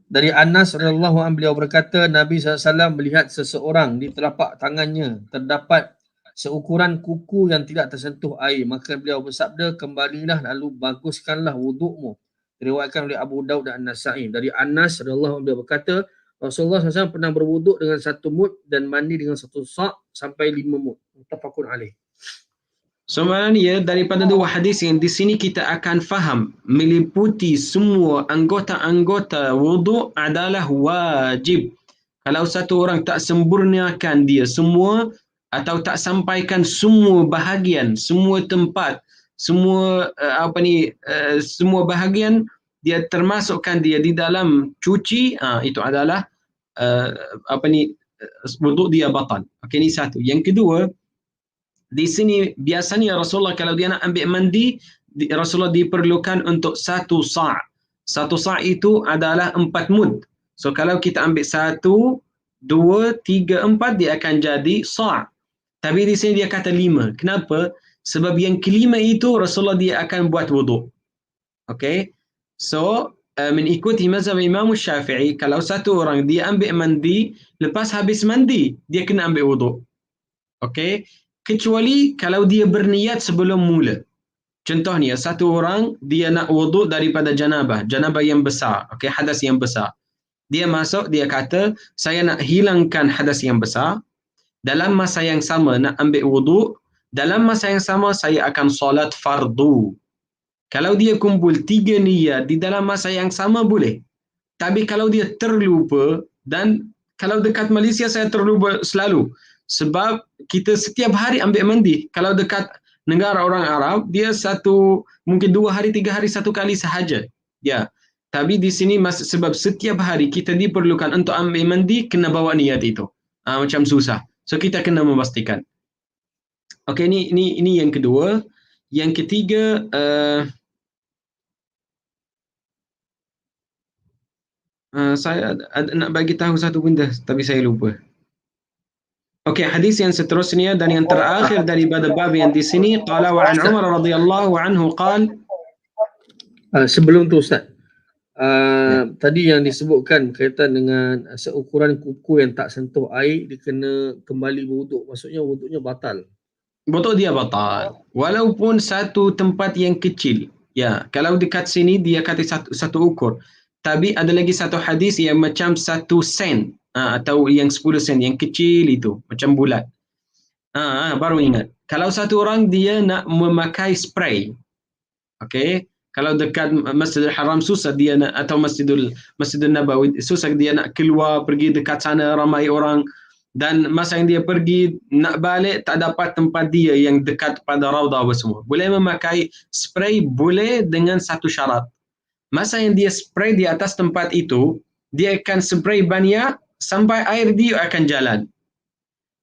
Dari Anas radhiyallahu anhu beliau berkata Nabi SAW melihat seseorang di telapak tangannya terdapat seukuran kuku yang tidak tersentuh air, maka beliau bersabda, kembalilah lalu baguskanlah wudukmu. Diriwayatkan oleh Abu Daud dan An-Nasa'i. Dari Anas radhiyallahu anhu beliau berkata Rasulullah SAW pernah berwuduk dengan 1 mud dan mandi dengan 1 sa' sampai 5 mud. Muttafaqun alaih. So maknanya daripada dua hadis yang di sini kita akan faham meliputi semua anggota-anggota wuduk adalah wajib. Kalau satu orang tak sempurnakan dia semua atau tak sampaikan semua bahagian, semua tempat, semua semua bahagian dia termasukkan dia di dalam cuci, itu adalah wuduk dia batal. Okey, ni satu. Yang kedua, di sini biasanya Rasulullah kalau dia nak ambil mandi, Rasulullah diperlukan untuk 1 sa'. 1 sa' itu adalah 4 mud. So kalau kita ambil 1, 2, 3, 4 dia akan jadi sa'. Tapi di sini dia kata 5. Kenapa? Sebab yang kelima itu Rasulullah dia akan buat wuduk. Okay? So mengikuti mazhab Imam Syafi'i, kalau satu orang dia ambil mandi, lepas habis mandi dia kena ambil wuduk. Okay? Kecuali kalau dia berniat sebelum mula. Contohnya, satu orang dia nak wuduk daripada janabah yang besar, okay, hadas yang besar. Dia masuk, dia kata, saya nak hilangkan hadas yang besar, dalam masa yang sama nak ambil wuduk, dalam masa yang sama saya akan solat fardu. Kalau dia kumpul 3 niat di dalam masa yang sama boleh. Tapi kalau dia terlupa, dan kalau dekat Malaysia saya terlupa selalu, sebab kita setiap hari ambil mandi. Kalau dekat negara orang Arab, dia mungkin 2 hari, 3 hari, 1 kali sahaja. Ya. Tapi di sini sebab setiap hari kita diperlukan untuk ambil mandi, kena bawa niat itu. Macam susah. So kita kena memastikan. Okey, ini yang kedua. Yang ketiga, saya nak bagi tahu satu benda tapi saya lupa. Okey, hadis yang seterusnya dan yang terakhir daripada bab yang di sini, qala wa an Umar radhiyallahu anhu qala, sebelum tu Ustaz, tadi yang disebutkan berkaitan dengan seukuran kuku yang tak sentuh air, dia kena kembali berwuduk, maksudnya wuduknya batal. Wuduk dia batal walaupun satu tempat yang kecil. Ya, kalau dekat sini dia kata satu ukur. Tapi ada lagi satu hadis yang macam 1 sen, atau yang 10 sen, yang kecil itu, macam bulat. Baru ingat. Kalau satu orang dia nak memakai spray, okay, kalau dekat Masjidil Haram susah dia nak, atau Masjidil Nabawi susah dia nak keluar pergi dekat sana ramai orang, dan masa yang dia pergi nak balik tak dapat tempat dia yang dekat pada Raudah semua. Boleh memakai spray, boleh, dengan satu syarat. Masa yang dia spray di atas tempat itu, dia akan spray banyak sampai air dia akan jalan.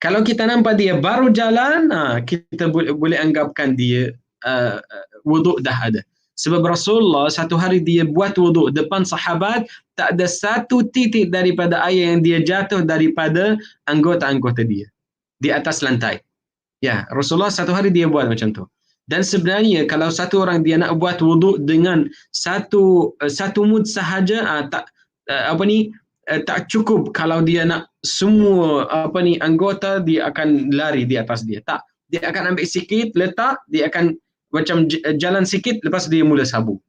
Kalau kita nampak dia baru jalan, kita boleh anggapkan dia wuduk dah ada. Sebab Rasulullah satu hari dia buat wuduk depan sahabat, tak ada satu titik daripada air yang dia jatuh daripada anggota-anggota dia di atas lantai. Ya, Rasulullah satu hari dia buat macam tu. Dan sebenarnya kalau satu orang dia nak buat wuduk dengan satu mud sahaja, tak cukup kalau dia nak semua anggota dia akan lari di atas dia. Tak, dia akan ambil sikit, letak, dia akan macam jalan sikit, lepas dia mula sabu.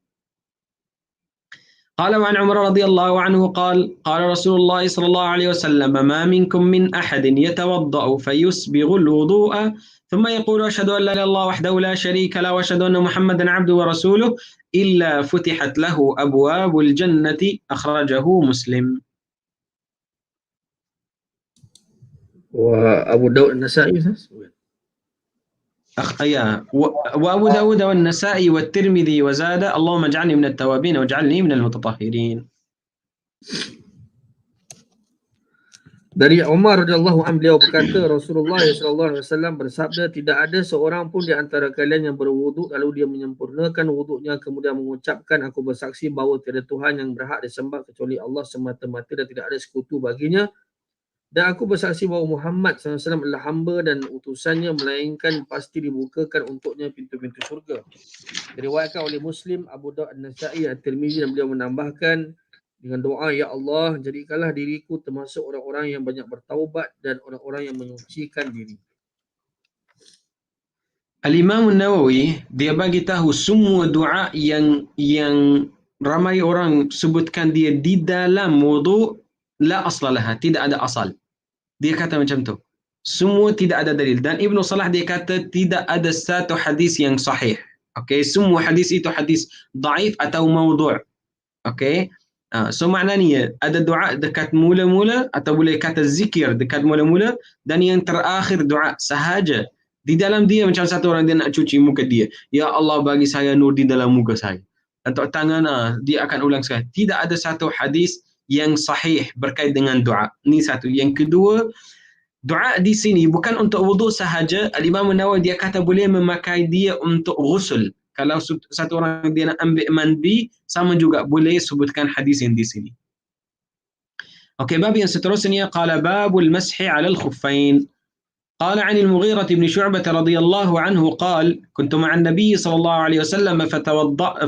قال وعن عمر رضي الله عنه قال قال رسول الله صلى الله عليه وسلم ما منكم من أحد يتوضأ فيسبغ الوضوء ثم يقول أشهد أن لا إله إلا الله وحده لا شريك له وأشهد أن محمدا عبده ورسوله إلا فتحت له أبواب الجنة أخرجه مسلم. وأبو داود النسائي وأبو داود والنسائي والترمذي وزاد اللهم اجعلني من التوابين واجعلني من المتطهرين. Dari Umar radhiyallahu anhu beliau berkata Rasulullah sallallahu alaihi wasallam bersabda, tidak ada seorang pun di antara kalian yang berwuduk lalu dia menyempurnakan wuduknya kemudian mengucapkan, aku bersaksi bahawa tiada Tuhan yang berhak disembah kecuali Allah semata-mata dan tidak ada sekutu baginya, Dan aku bersaksi bahawa Muhammad SAW adalah hamba dan utusannya, melainkan pasti dibukakan untuknya pintu-pintu syurga. Diriwayatkan oleh Muslim, Abu Daud, An-Nasai, At-Tirmizi, dan beliau menambahkan dengan doa, Ya Allah, jadikanlah diriku termasuk orang-orang yang banyak bertaubat dan orang-orang yang menyucikan diri. Al-Imam Nawawi dia bagi tahu semua doa yang ramai orang sebutkan dia di dalam wudu la asla laha, tidak ada asal. Dia kata macam tu. Semua tidak ada dalil. Dan Ibnu Salah dia kata tidak ada satu hadis yang sahih. Okey, semua hadis itu hadis dhaif atau maudhu'. Okey. So maknanya ada doa dekat mula-mula atau boleh kata zikir dekat mula-mula dan yang terakhir doa sahaja. Di dalam dia macam satu orang dia nak cuci muka dia. Ya Allah bagi saya nur di dalam muka saya. Untuk tangan dia akan ulang sekali. Tidak ada satu hadis yang sahih berkait dengan doa. Ni satu. Yang kedua, doa di sini bukan untuk wuduk sahaja. Al-Imam Nawawi dia kata boleh memakai dia untuk ghusl. Kalau satu orang dia nak ambil mandi, sama juga boleh sebutkan hadis yang di sini. Okey, bab yang seterusnya qala babul mashi 'ala al-khuffain. قال عن المغيرة بن شعبة رضي الله عنه قال كنت مع النبي صلى الله عليه وسلم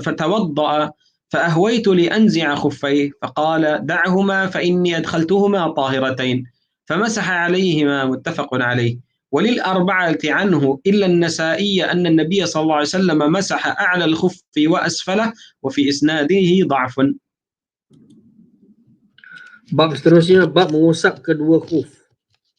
فتوضأ فأهويت لأنزع خفيه فقال دعهما فإني أدخلتهما طاهرتين فمسح عليهما متفق عليه وللأربعة عنه إلا النسائي أن النبي صلى الله عليه وسلم مسح أعلى الخف وأسفله وفي إسناده ضعف. Bab seterusnya, bab mengusap kedua khuf.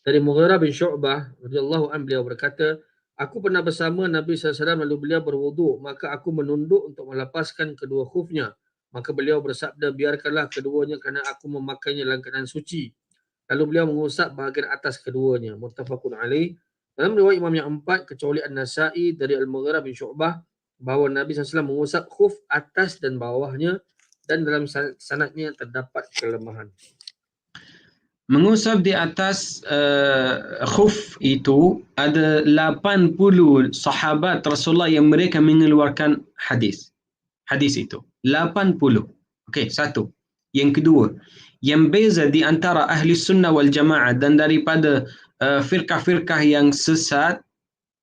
Dari Mughirah bin Syu'bah radhiyallahu anhu, beliau berkata, aku pernah bersama Nabi SAW lalu beliau berwuduk, maka aku menunduk untuk melepaskan kedua khufnya. Maka beliau bersabda, biarkanlah keduanya kerana aku memakainya dalam keadaan suci. Lalu beliau mengusap bahagian atas keduanya. Muttafaqun alaih. Dalam riwayat Imam yang 4 kecuali An-Nasai dari Al-Mughirah bin Syu'bah bahawa Nabi SAW mengusap khuf atas dan bawahnya, dan dalam sanadnya terdapat kelemahan. Mengusap di atas khuf itu ada 80 sahabat Rasulullah yang mereka mengeluarkan hadis. Hadis itu 80. Okey, satu. Yang kedua, yang beza di antara ahli sunnah wal jamaah dan daripada firqah-firqah yang sesat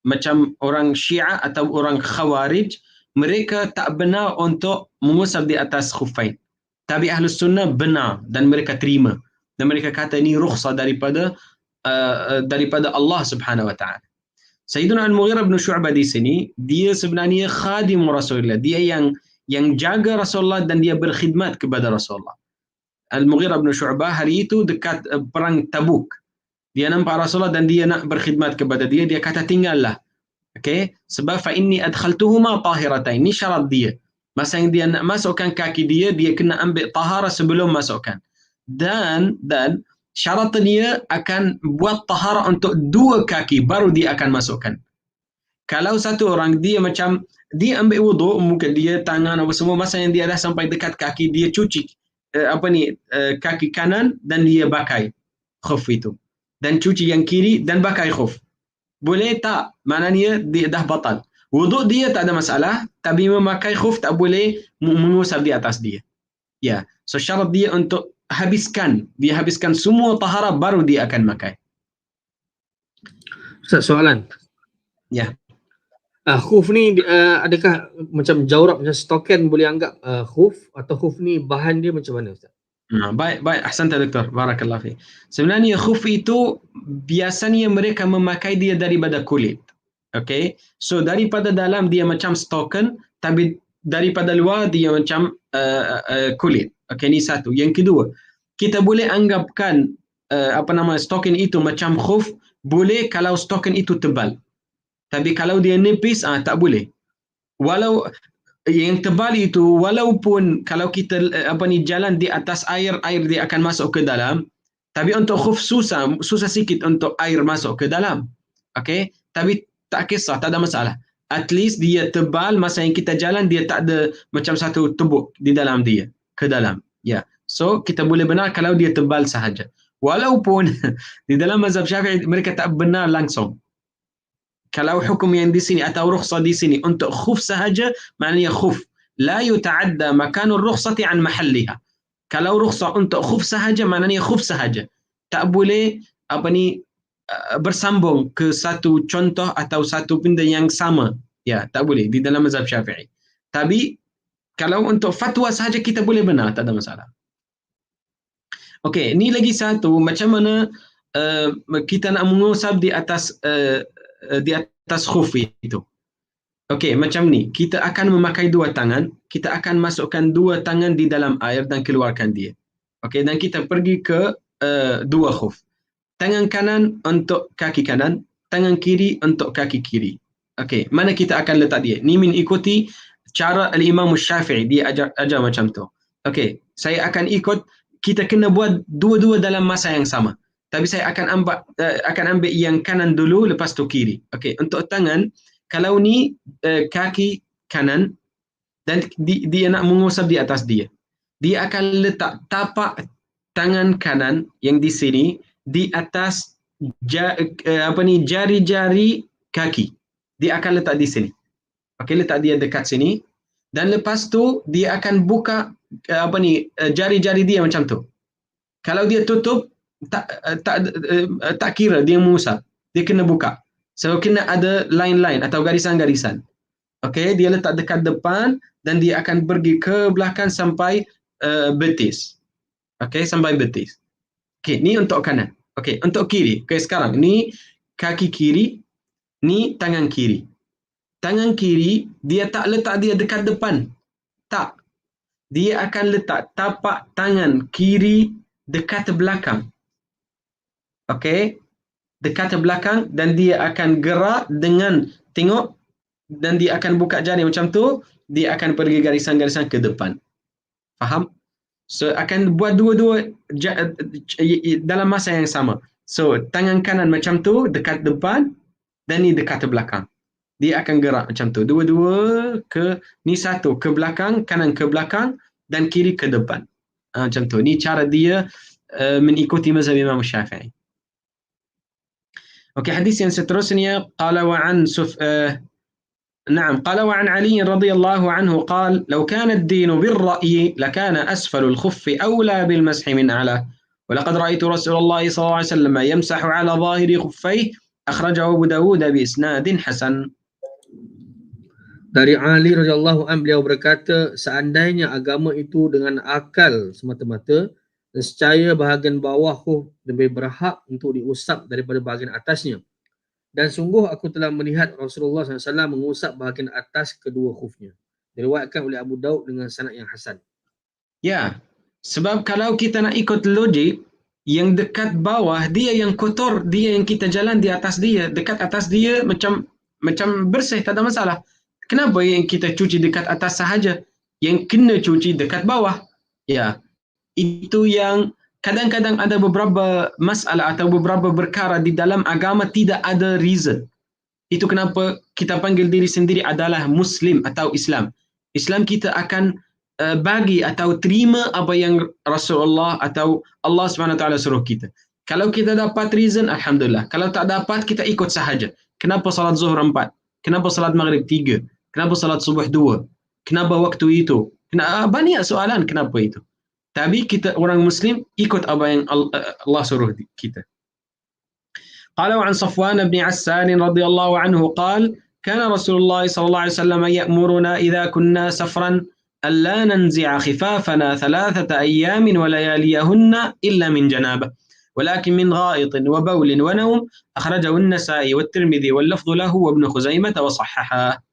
macam orang Syiah atau orang Khawarij, mereka tak benar untuk mengusap di atas khufain. Tapi ahli sunnah benar dan mereka terima. Dan mereka kata ini rukhsah daripada Allah Subhanahu wa taala. Sayyidina Al-Mughirah bin Syu'bah di sini dia sebenarnya khadim Rasulullah. Dia yang jaga Rasulullah dan dia berkhidmat kepada Rasulullah. Al-Mughirah bin Syu'bah hari itu dekat perang Tabuk. Dia nampak Rasulullah dan dia nak berkhidmat kepada dia. Dia kata tinggallah. Okey, sebab fa inni adkhaltuhuma tahiratain. Ini syarat dia. Masa yang dia nak masukkan kaki dia kena ambil tahara sebelum masukkan. Dan syarat dia akan buat tahara untuk dua kaki baru dia akan masukkan. Kalau satu orang dia macam dia ambil wuduk muka dia, tangan apa semua, masa yang dia dah sampai dekat kaki dia cuci kaki kanan dan dia pakai khuf itu. Dan cuci yang kiri dan pakai khuf. Boleh tak? Maknanya dia dah batal. Wuduk dia tak ada masalah, tapi memakai khuf tak boleh mengusap di atas dia. Ya, so syarat dia untuk dia habiskan semua tahara baru dia akan pakai. Ustaz, soalan. Ya. Khuf ni adakah macam jawrab, macam stoken boleh anggap khuf, atau khuf ni bahan dia macam mana, Ustaz? Baik, ahsanta doktor. Barakallahu fi. Sebenarnya khuf itu biasanya mereka memakai dia daripada kulit. Okey. So daripada dalam dia macam stoken, tapi daripada luar dia macam kulit. Okey, ni satu. Yang kedua, kita boleh anggapkan stokin itu macam khuf boleh kalau stokin itu tebal. Tapi kalau dia nipis tak boleh. Walau yang tebal itu, walaupun kalau kita jalan di atas air dia akan masuk ke dalam. Tapi untuk khuf susah sikit untuk air masuk ke dalam. Okey, tapi tak kisah, tak ada masalah. At least dia tebal, masa yang kita jalan dia tak ada macam satu tubuk di dalam dia ke dalam. Ya. So kita boleh benar kalau dia tebal sahaja. Walaupun di dalam mazhab Syafi'i mereka tak benar langsung. Kalau hukum yang di sini atau rukhsah di sini untuk khuf sahaja, maknanya khuf la yuta'adda makanur rukhsati an mahalliha. Kalau rukhsah untuk khuf sahaja, maknanya khuf sahaja. tak boleh bersambung ke satu contoh atau satu benda yang sama. Ya, tak boleh di dalam mazhab Syafi'i. Tapi kalau untuk fatwa sahaja kita boleh benar, tak ada masalah. Okey, ni lagi satu macam mana kita nak mengusap di atas khuf itu. Okey, macam ni. Kita akan memakai dua tangan, kita akan masukkan dua tangan di dalam air dan keluarkan dia. Okey, dan kita pergi ke dua khuf. Tangan kanan untuk kaki kanan, tangan kiri untuk kaki kiri. Okey, mana kita akan letak dia? Ni mengikuti cara Al-Imam Syafi'i, dia ajar macam tu. Okey, saya akan ikut, kita kena buat dua-dua dalam masa yang sama. Tapi saya akan ambil yang kanan dulu, lepas tu kiri. Okey, untuk tangan, kalau ni kaki kanan dan dia nak mengusap di atas dia, dia akan letak tapak tangan kanan yang di sini di atas jari-jari kaki. Dia akan letak di sini. Okey, letak dia dekat sini. Dan lepas tu dia akan buka jari-jari dia macam tu. Kalau dia tutup, tak kira dia mengusap. Dia kena buka. So kena ada line-line atau garisan-garisan. Okey, dia letak dekat depan dan dia akan pergi ke belakang sampai betis. Okey, sampai betis. Okey, ni untuk kanan. Okey, untuk kiri. Okey, sekarang ni kaki kiri, ni tangan kiri. Tangan kiri, dia tak letak dia dekat depan. Tak. Dia akan letak tapak tangan kiri dekat belakang. Okey, dekat belakang, dan dia akan gerak dengan tengok, dan dia akan buka jari macam tu, dia akan pergi garisan-garisan ke depan. Faham? So akan buat dua-dua dalam masa yang sama. So tangan kanan macam tu dekat depan, dan ni dekat belakang. Dia akan gerak macam tu. Dua-dua ni satu ke belakang, kanan ke belakang, dan kiri ke depan. Macam tu. Ni cara dia mengikuti mazhab Imam Syafi'i. Okey, hadis yang seterusnya, qala wa an نعم قال وعن علي رضي الله عنه قال لو كان الدين بالرأي لكان أسفل الخف أولى بالمسح من أعلاه ولقد رأيت رسول الله صلى الله عليه وسلم يمسح على ظاهر خفيه أخرجه أبو داود بإسناد حسن. Dari Ali radhiyallahu anhu, beliau berkata, seandainya agama itu dengan akal semata-mata, nescaya bahagian bawah khuf lebih berhak untuk diusap daripada bahagian atasnya. Dan sungguh aku telah melihat Rasulullah SAW mengusap bahagian atas kedua khufnya. Diriwayatkan oleh Abu Daud dengan sanad yang hasan. Ya, sebab kalau kita nak ikut logik, yang dekat bawah dia yang kotor, dia yang kita jalan di atas dia, dekat atas dia macam bersih, tak ada masalah. Kenapa yang kita cuci dekat atas sahaja? Yang kena cuci dekat bawah. Ya, itu yang kadang-kadang ada beberapa masalah atau beberapa perkara di dalam agama tidak ada reason. Itu kenapa kita panggil diri sendiri adalah Muslim atau Islam. Islam kita akan bagi atau terima apa yang Rasulullah atau Allah SWT suruh kita. Kalau kita dapat reason, Alhamdulillah. Kalau tak dapat, kita ikut sahaja. Kenapa salat zuhur 4? Kenapa salat maghrib 3? Kenapa salat subuh 2? Kenapa waktu itu? Banyak soalan kenapa itu. Tapi kita orang Muslim ikut apa yang Allah suruh kita. قال عن صفوان بن عسال رضي الله عنه قال كان رسول الله صلى الله عليه وسلم يأمرنا إذا كنا سفرا ألا ننزع خفافنا 3 أيام ولياليهن إلا من جنابة ولكن من غائط وبول ونوم أخرجه النسائي والترمذي واللفظ له وابن خزيمة وصححه.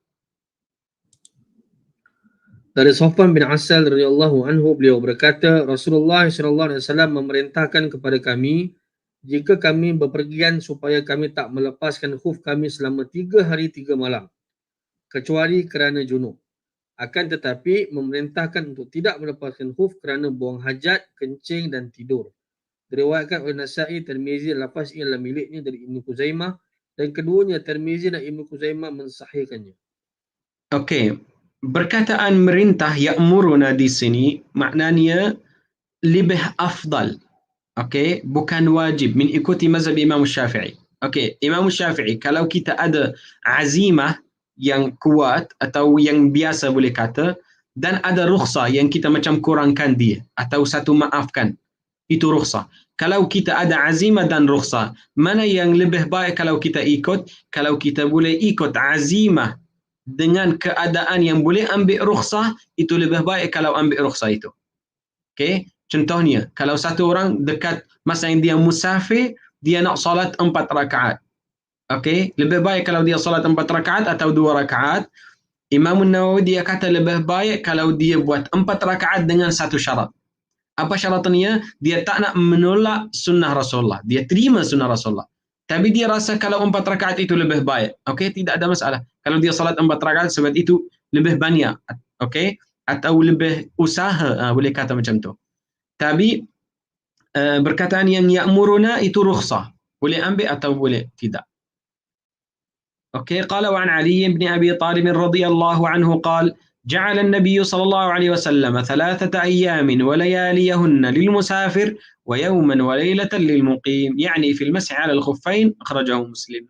Dari Safwan bin Asal radhiyallahu anhu, beliau berkata, Rasulullah SAW memerintahkan kepada kami, jika kami berpergian supaya kami tak melepaskan khuf kami selama 3 hari 3 malam, kecuali kerana junub. Akan tetapi memerintahkan untuk tidak melepaskan khuf kerana buang hajat, kencing dan tidur. Diriwayatkan oleh Nasa'i, Tirmizi, lafaz ini adalah miliknya dari Ibnu Khuzaimah, dan keduanya Tirmizi dan Ibnu Khuzaimah mensahihkannya. Okey, perkataan merintah ya'muruna di sini maknanya lebih afdal. Okey, bukan wajib mengikuti mazhab Imam Syafi'i. Okey, Imam Syafi'i kalau kita ada azimah yang kuat atau yang biasa boleh kata, dan ada rukhsah yang kita macam kurangkan dia atau satu maafkan. itu rukhsah. Kalau kita ada azimah dan rukhsah, mana yang lebih baik kalau kita ikut? Kalau kita boleh ikut azimah dengan keadaan yang boleh ambil rukhsah, itu lebih baik kalau ambil rukhsah itu. Okay? Contohnya, kalau satu orang dekat masa yang dia musafir, dia nak salat 4 rakaat. Okay? Lebih baik kalau dia salat 4 rakaat atau 2 rakaat. Imam Nawawi dia kata lebih baik kalau dia buat 4 rakaat dengan satu syarat. Apa syaratnya? Dia tak nak menolak sunnah Rasulullah. Dia terima sunnah Rasulullah. Tapi dia rasa kalau 4 rakaat itu lebih baik. Okey, tidak ada masalah. Kalau dia salat 4 rakaat sebab itu lebih banyak. Okey? Atau lebih usaha, boleh kata macam tu. Tapi berkataan yang ya'muruna itu rukhsah. Boleh ambil atau boleh tidak. Okey, qala wa an Ali bin Abi Talib radhiyallahu anhu qala جعل النبي صلى الله عليه وسلم 3 أيام ولياليهن للمسافر ويوما وليلة للمقيم يعني في المسح على الخفين أخرجه مسلم.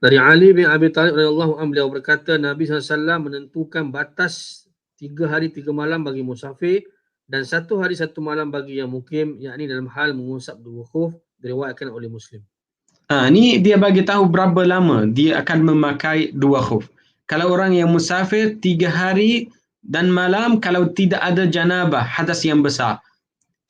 Dari Ali bin Abi Talib radhiyallahu anhu beliau berkata Nabi SAW menentukan batas 3 hari 3 malam bagi musafir dan 1 hari 1 malam bagi yang mukim, yakni dalam hal mengusap 2 khuf, diriwayatkan oleh Muslim. Ni dia bagi tahu berapa lama dia akan memakai 2 khuf. Kalau orang yang musafir 3 hari dan malam kalau tidak ada janabah, hadas yang besar.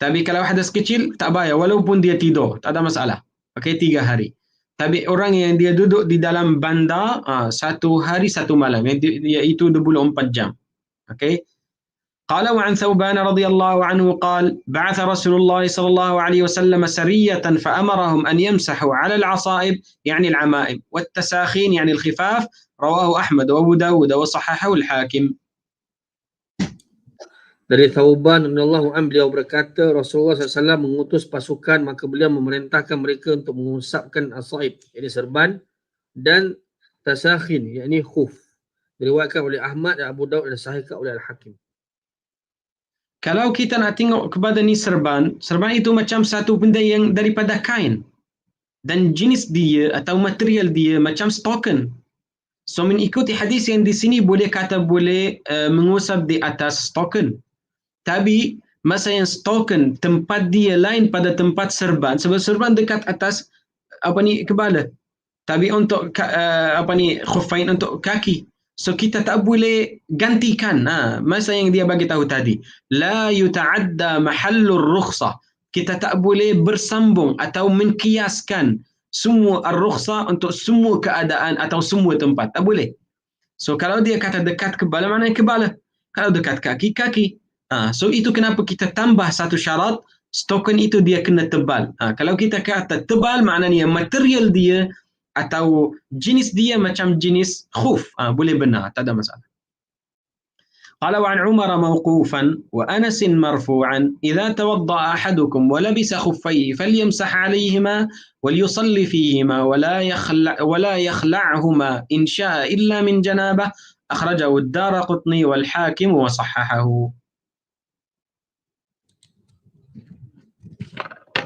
Tapi kalau hadas kecil tak payah walaupun dia tidur, tak ada masalah. Okey, 3 hari. Tapi orang yang dia duduk di dalam bandar 1 hari 1 malam, iaitu 24 jam. Okey. قال وعن ثوبان رضي الله عنه قال بعث رسول الله صلى الله عليه وسلم سرية فأمرهم أن يمسحوا على العصائب يعني العمائم والتساخين يعني الخفاف رواه أحمد وأبو داود وصححه الحاكم. Dari Thauban radhiyallahu anhu beliau berkata Rasulullah SAW mengutus pasukan maka beliau memerintahkan mereka untuk mengusapkan asaib, yakni serban, dan tasakhin, yakni khuf. Diriwayatkan oleh Ahmad dan Abu Daud dan sahihkan oleh Al-Hakim. Kalau kita nak tengok kepada ni serban itu macam satu benda yang daripada kain. Dan jenis dia atau material dia macam stoken. So mengikuti hadis yang di sini boleh kata boleh mengusap di atas stoken. Tapi masa yang stoken tempat dia lain pada tempat serban. Sebab serban dekat atas kepala. Tapi untuk khufain untuk kaki. So kita tak boleh gantikan masa yang dia bagi tahu tadi. La yuta'adda mahallur rukhsah. Kita tak boleh bersambung atau mengkiaskan semua ar-rukhsah untuk semua keadaan atau semua tempat. Tak boleh. So kalau dia kata dekat kepala, mana kepala? Kalau dekat kaki, kaki. So itu kenapa kita tambah satu syarat, stoken itu dia kena tebal. Kalau kita kata tebal, maknanya material dia atau jenis dia macam jenis khuf, boleh benar, tak ada masalah. قال وعن عمر موقوفا وأنس مرفوعا إذا توضأ أحدكم ولبس خفيه فليمسح عليهما وليصلي فيهما ولا يخلعهما إن شاء إلا من جنابه أخرجه الدارقطني والحاكم وصححه.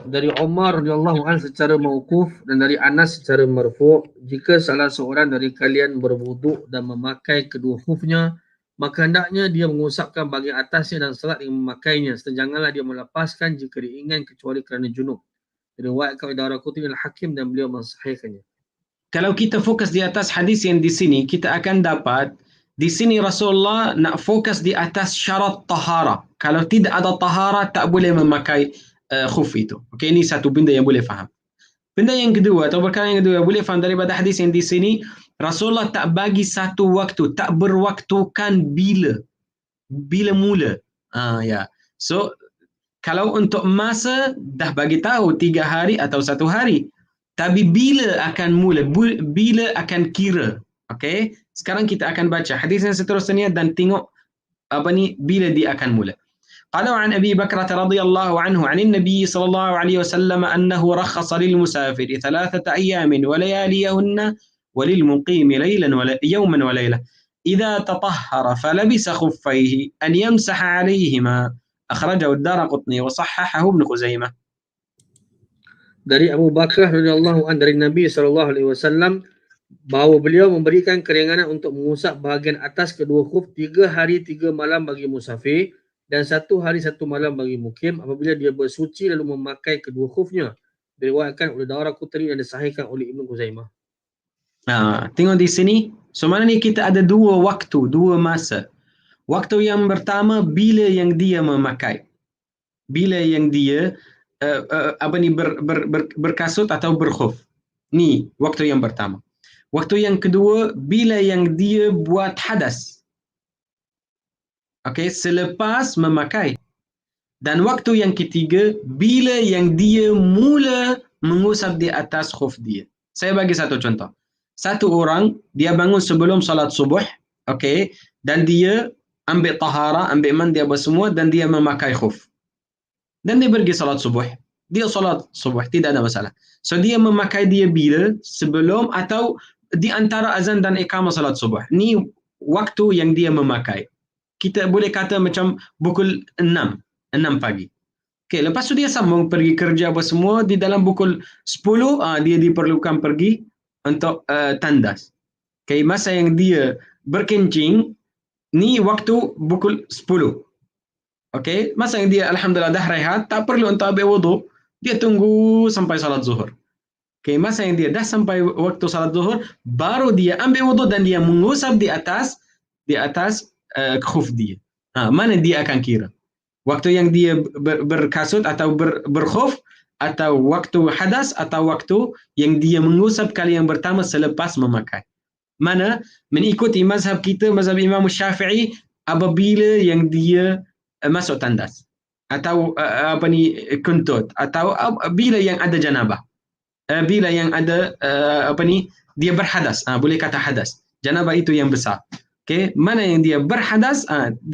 Dari Umar radhiyallahu anhu secara mauquf dan dari Anas secara marfu', jika salah seorang dari kalian berwuduk dan memakai kedua khufnya, maka hendaknya dia mengusapkan bahagian atasnya dan salat dengan memakainya, serta janganlah dia melepaskan jika diinginkan kecuali kerana junub. Diriwayatkan oleh Daraqutni Al-Hakim dan beliau mensahihkannya. Kalau kita fokus di atas hadis yang di sini, kita akan dapat di sini Rasulullah nak fokus di atas syarat tahara. Kalau tidak ada tahara, tak boleh memakai khuf itu. Okey, ini satu benda yang boleh faham. Benda yang kedua atau perkara yang kedua boleh faham daripada hadis yang di sini, Rasulullah tak bagi satu waktu, tak berwaktukan bila mula. Ya. So kalau untuk masa dah bagi tahu 3 hari atau 1 hari. Tapi bila akan mula, bila akan kira. Okey, sekarang kita akan baca hadis yang seterusnya dan tengok bila dia akan mula. قال عن أبي بكرة رضي الله عنه عن النبي صلى الله عليه وسلم أنه رخص للمسافر 3 أيام ولياليهن وللمقيم يوما وليلة إذا تطهر فلبس خفيه أن يمسح عليهما أخرجه الدارقطني وصححه ابن خزيمة. Dari Abu Bakar radhiyallahu anhu dari Nabi SAW bahawa beliau memberikan keringanan untuk mengusap bahagian atas kedua khuf 3 hari 3 malam bagi musafir dan 1 hari 1 malam bagi mukim apabila dia bersuci lalu memakai kedua khufnya. Diriwayatkan oleh Daraqutni dan disahihkan oleh Ibnu Khuzaimah. Tengok di sini. So mana ni kita ada dua waktu, dua masa. Waktu yang pertama bila yang dia memakai. Bila yang dia berkasut atau berkhuf. Ni waktu yang pertama. Waktu yang kedua bila yang dia buat hadas. Okey, selepas memakai. Dan waktu yang ketiga bila yang dia mula mengusap di atas khuf dia. Saya bagi satu contoh. Satu orang dia bangun sebelum salat subuh, okey, dan dia ambil tahara, ambil mandi apa semua dan dia memakai khuf. Dan dia pergi salat subuh. Dia salat subuh, tidak ada masalah. So dia memakai dia bila? Sebelum atau di antara azan dan iqamah salat subuh. Ni waktu yang dia memakai. Kita boleh kata macam pukul 6 pagi. Okay, lepas tu dia sambung pergi kerja apa semua, di dalam pukul 10 dia diperlukan pergi untuk tandas. Okay, masa yang dia berkencing ni waktu pukul 10. Okay, masa yang dia alhamdulillah dah rehat, tak perlu untuk ambil wudu, dia tunggu sampai salat zuhur. Okay, masa yang dia dah sampai waktu salat zuhur, baru dia ambil wudu dan dia mengusap di atas khuf dia. Mana dia akan kira? Waktu yang dia berkasut atau berkhuf, atau waktu hadas, atau waktu yang dia mengusap kali yang pertama selepas memakai. Mana? Mengikuti mazhab kita, mazhab Imam Syafi'i, apabila yang dia masuk tandas. Atau kuntut. Atau bila yang ada janabah. Bila yang ada dia berhadas. Boleh kata hadas. Janabah itu yang besar. Okay, mana yang dia berhadas,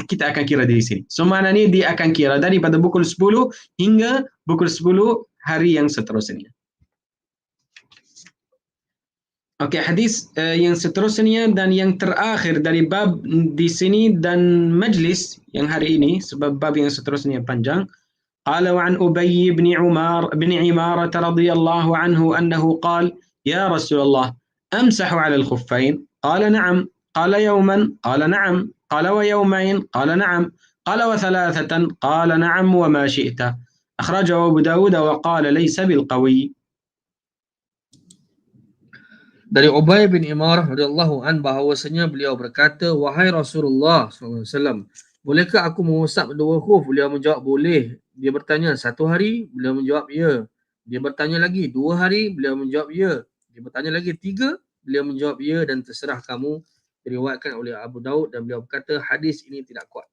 kita akan kira di sini. So mana ni dia akan kira daripada pukul 10 hingga pukul 10 hari yang seterusnya. Okay, hadis yang seterusnya dan yang terakhir dari bab di sini dan majlis yang hari ini, sebab bab yang seterusnya panjang. Qala wa an Ubay bin Imarah radhiyallahu anhu annahu qala ya Rasulullah amsahu 'ala al-khuffayn? Qala na'am. قال يوما قال نعم قال ويومين قال نعم قال وثلاثة قال نعم وما شئت أخرجه أبو داود وقال ليس بالقوي. Dari Ubay bin Imarah radhiyallahu an bahawasanya beliau berkata, wahai Rasulullah SAW, bolehkah aku mengusap dua khuf? Beliau menjawab boleh. Dia bertanya 1 hari, beliau menjawab ya. Dia bertanya lagi 2 hari, beliau menjawab ya. Dia bertanya lagi 3, beliau menjawab ya, dan terserah kamu. Diriwayatkan oleh Abu Daud dan beliau berkata hadis ini tidak kuat.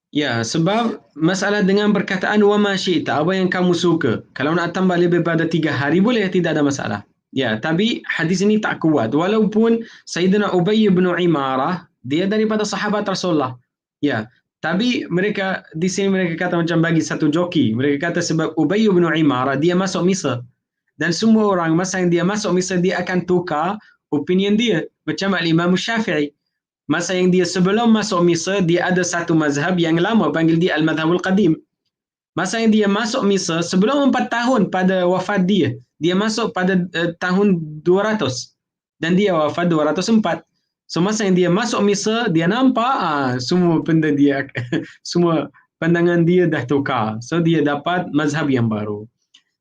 Ya, sebab masalah dengan perkataan wa ma syi'ta, apa yang kamu suka. Kalau nak tambah lebih pada 3 hari boleh, tidak ada masalah. Ya, tapi hadis ini tak kuat. Walaupun Sayyidina Ubay bin Imarah dia daripada sahabat Rasulullah. Ya, tapi mereka di sini mereka kata macam bagi satu joki. Mereka kata sebab Ubay bin Imarah dia masuk Misr. Dan semua orang masa yang dia masuk Misr dia akan tukar opinion dia. Macam Imam Syafi'i. Masa yang dia sebelum masuk Misr, dia ada satu mazhab yang lama, panggil dia Al-Madhabul Qadim. Masa yang dia masuk Misr, sebelum 4 tahun pada wafat dia masuk pada tahun 200. Dan dia wafat 204. So masa yang dia masuk Misr, dia nampak semua benda dia, semua pandangan dia dah tukar. So dia dapat mazhab yang baru.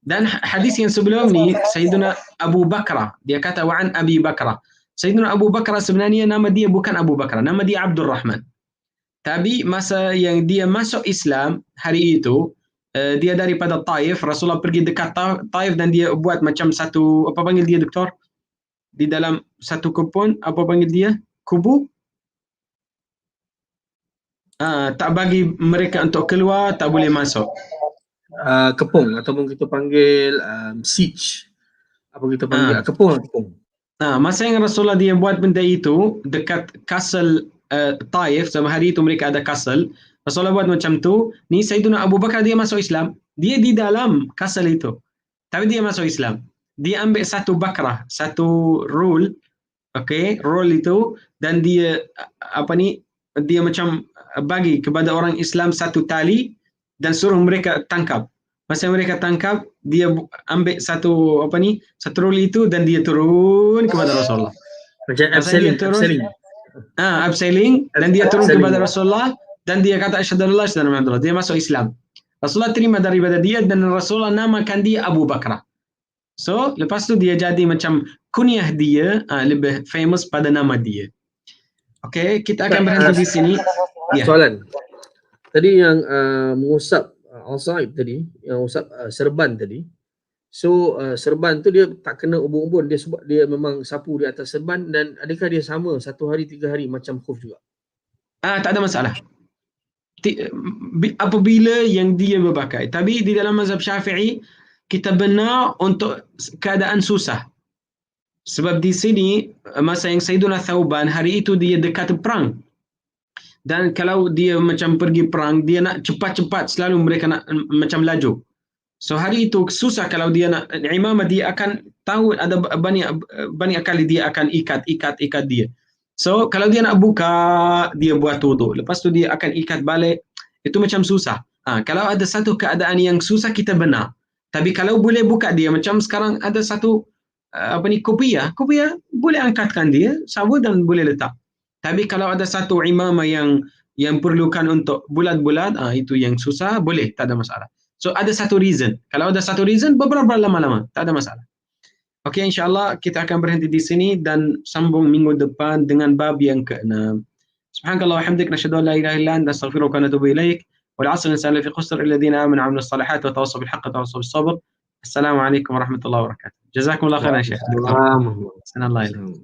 Dan hadis yang sebelum ni, Sayyidina Abu Bakrah, dia kata wa'an Abi Bakrah. Sayyidina Abu Bakrah sebenarnya nama dia bukan Abu Bakrah, nama dia Abdul Rahman. Tapi masa yang dia masuk Islam hari itu, dia daripada Taif, Rasulullah pergi dekat Taif dan dia buat macam satu, apa panggil dia doktor? Di dalam satu kebun, apa panggil dia? Kubu? Tak bagi mereka untuk keluar, tak boleh masuk. Kepung ataupun kita panggil siege. Apa kita panggil? Kepung. Masa yang Rasulullah dia buat benda itu dekat Castle Taif, sebab hari itu mereka ada castle. Rasulullah buat macam tu. Ni Sayyidina Abu Bakar dia masuk Islam. Dia di dalam castle itu. Tapi dia masuk Islam. Dia ambil satu bakrah, satu rule. Okay, rule itu. Dan dia dia macam bagi kepada orang Islam satu tali dan suruh mereka tangkap. Masa mereka tangkap, dia ambil satu rule itu dan dia turun kepada Rasulullah. Macam abseiling. Abseiling dan dia turun kepada Rasulullah dan dia kata asyhadu an la ilaha illallah, dia masuk Islam. Rasulullah terima daripada dia dan Rasulullah namakan dia Abu Bakar. So, lepas tu dia jadi macam kunyah dia lebih famous pada nama dia. Okey, kita akan berhenti di sini. Ya. Soalan. Tadi yang mengusap al-saib tadi, yang usap serban tadi. So serban tu dia tak kena ubun-ubun, dia sebab dia memang sapu di atas serban, dan adakah dia sama 1 hari 3 hari macam khuf juga? Tak ada masalah. Apabila yang dia berpakai. Tapi di dalam mazhab Syafi'i kita benar untuk keadaan susah. Sebab di sini masa yang Sayyiduna Thauban hari itu dia dekat perang. Dan kalau dia macam pergi perang, dia nak cepat-cepat, selalu mereka nak macam laju. So hari itu susah kalau dia nak imamah, dia akan tahu ada banyak kali dia akan ikat dia. So kalau dia nak buka, dia buat wudu. Lepas tu dia akan ikat balik. Itu macam susah. Kalau ada satu keadaan yang susah kita benar. Tapi kalau boleh buka dia, macam sekarang ada satu kopiah boleh angkatkan dia, sabu dan boleh letak. Tapi kalau ada satu imamah yang perlukan untuk bulat-bulat, itu yang susah, boleh, tak ada masalah. So ada satu reason. Kalau ada satu reason, beberapa lama-lama, tak ada masalah. Okey, insyaAllah kita akan berhenti di sini dan sambung minggu depan dengan bab yang ke-6. Subhanakallah wa hamdik, nasyhadu an la ilaha illa anta, astaghfiruka wa atubu ilaik. Wal 'asri inna fi khusr alladhina amanu wa 'amilus salihati wa tawassaw bil haqqi wa tawassaw bis sabr. Assalamualaikum warahmatullahi wabarakatuh. Jazakumullah khairan, Syekh. Assalamualaikum.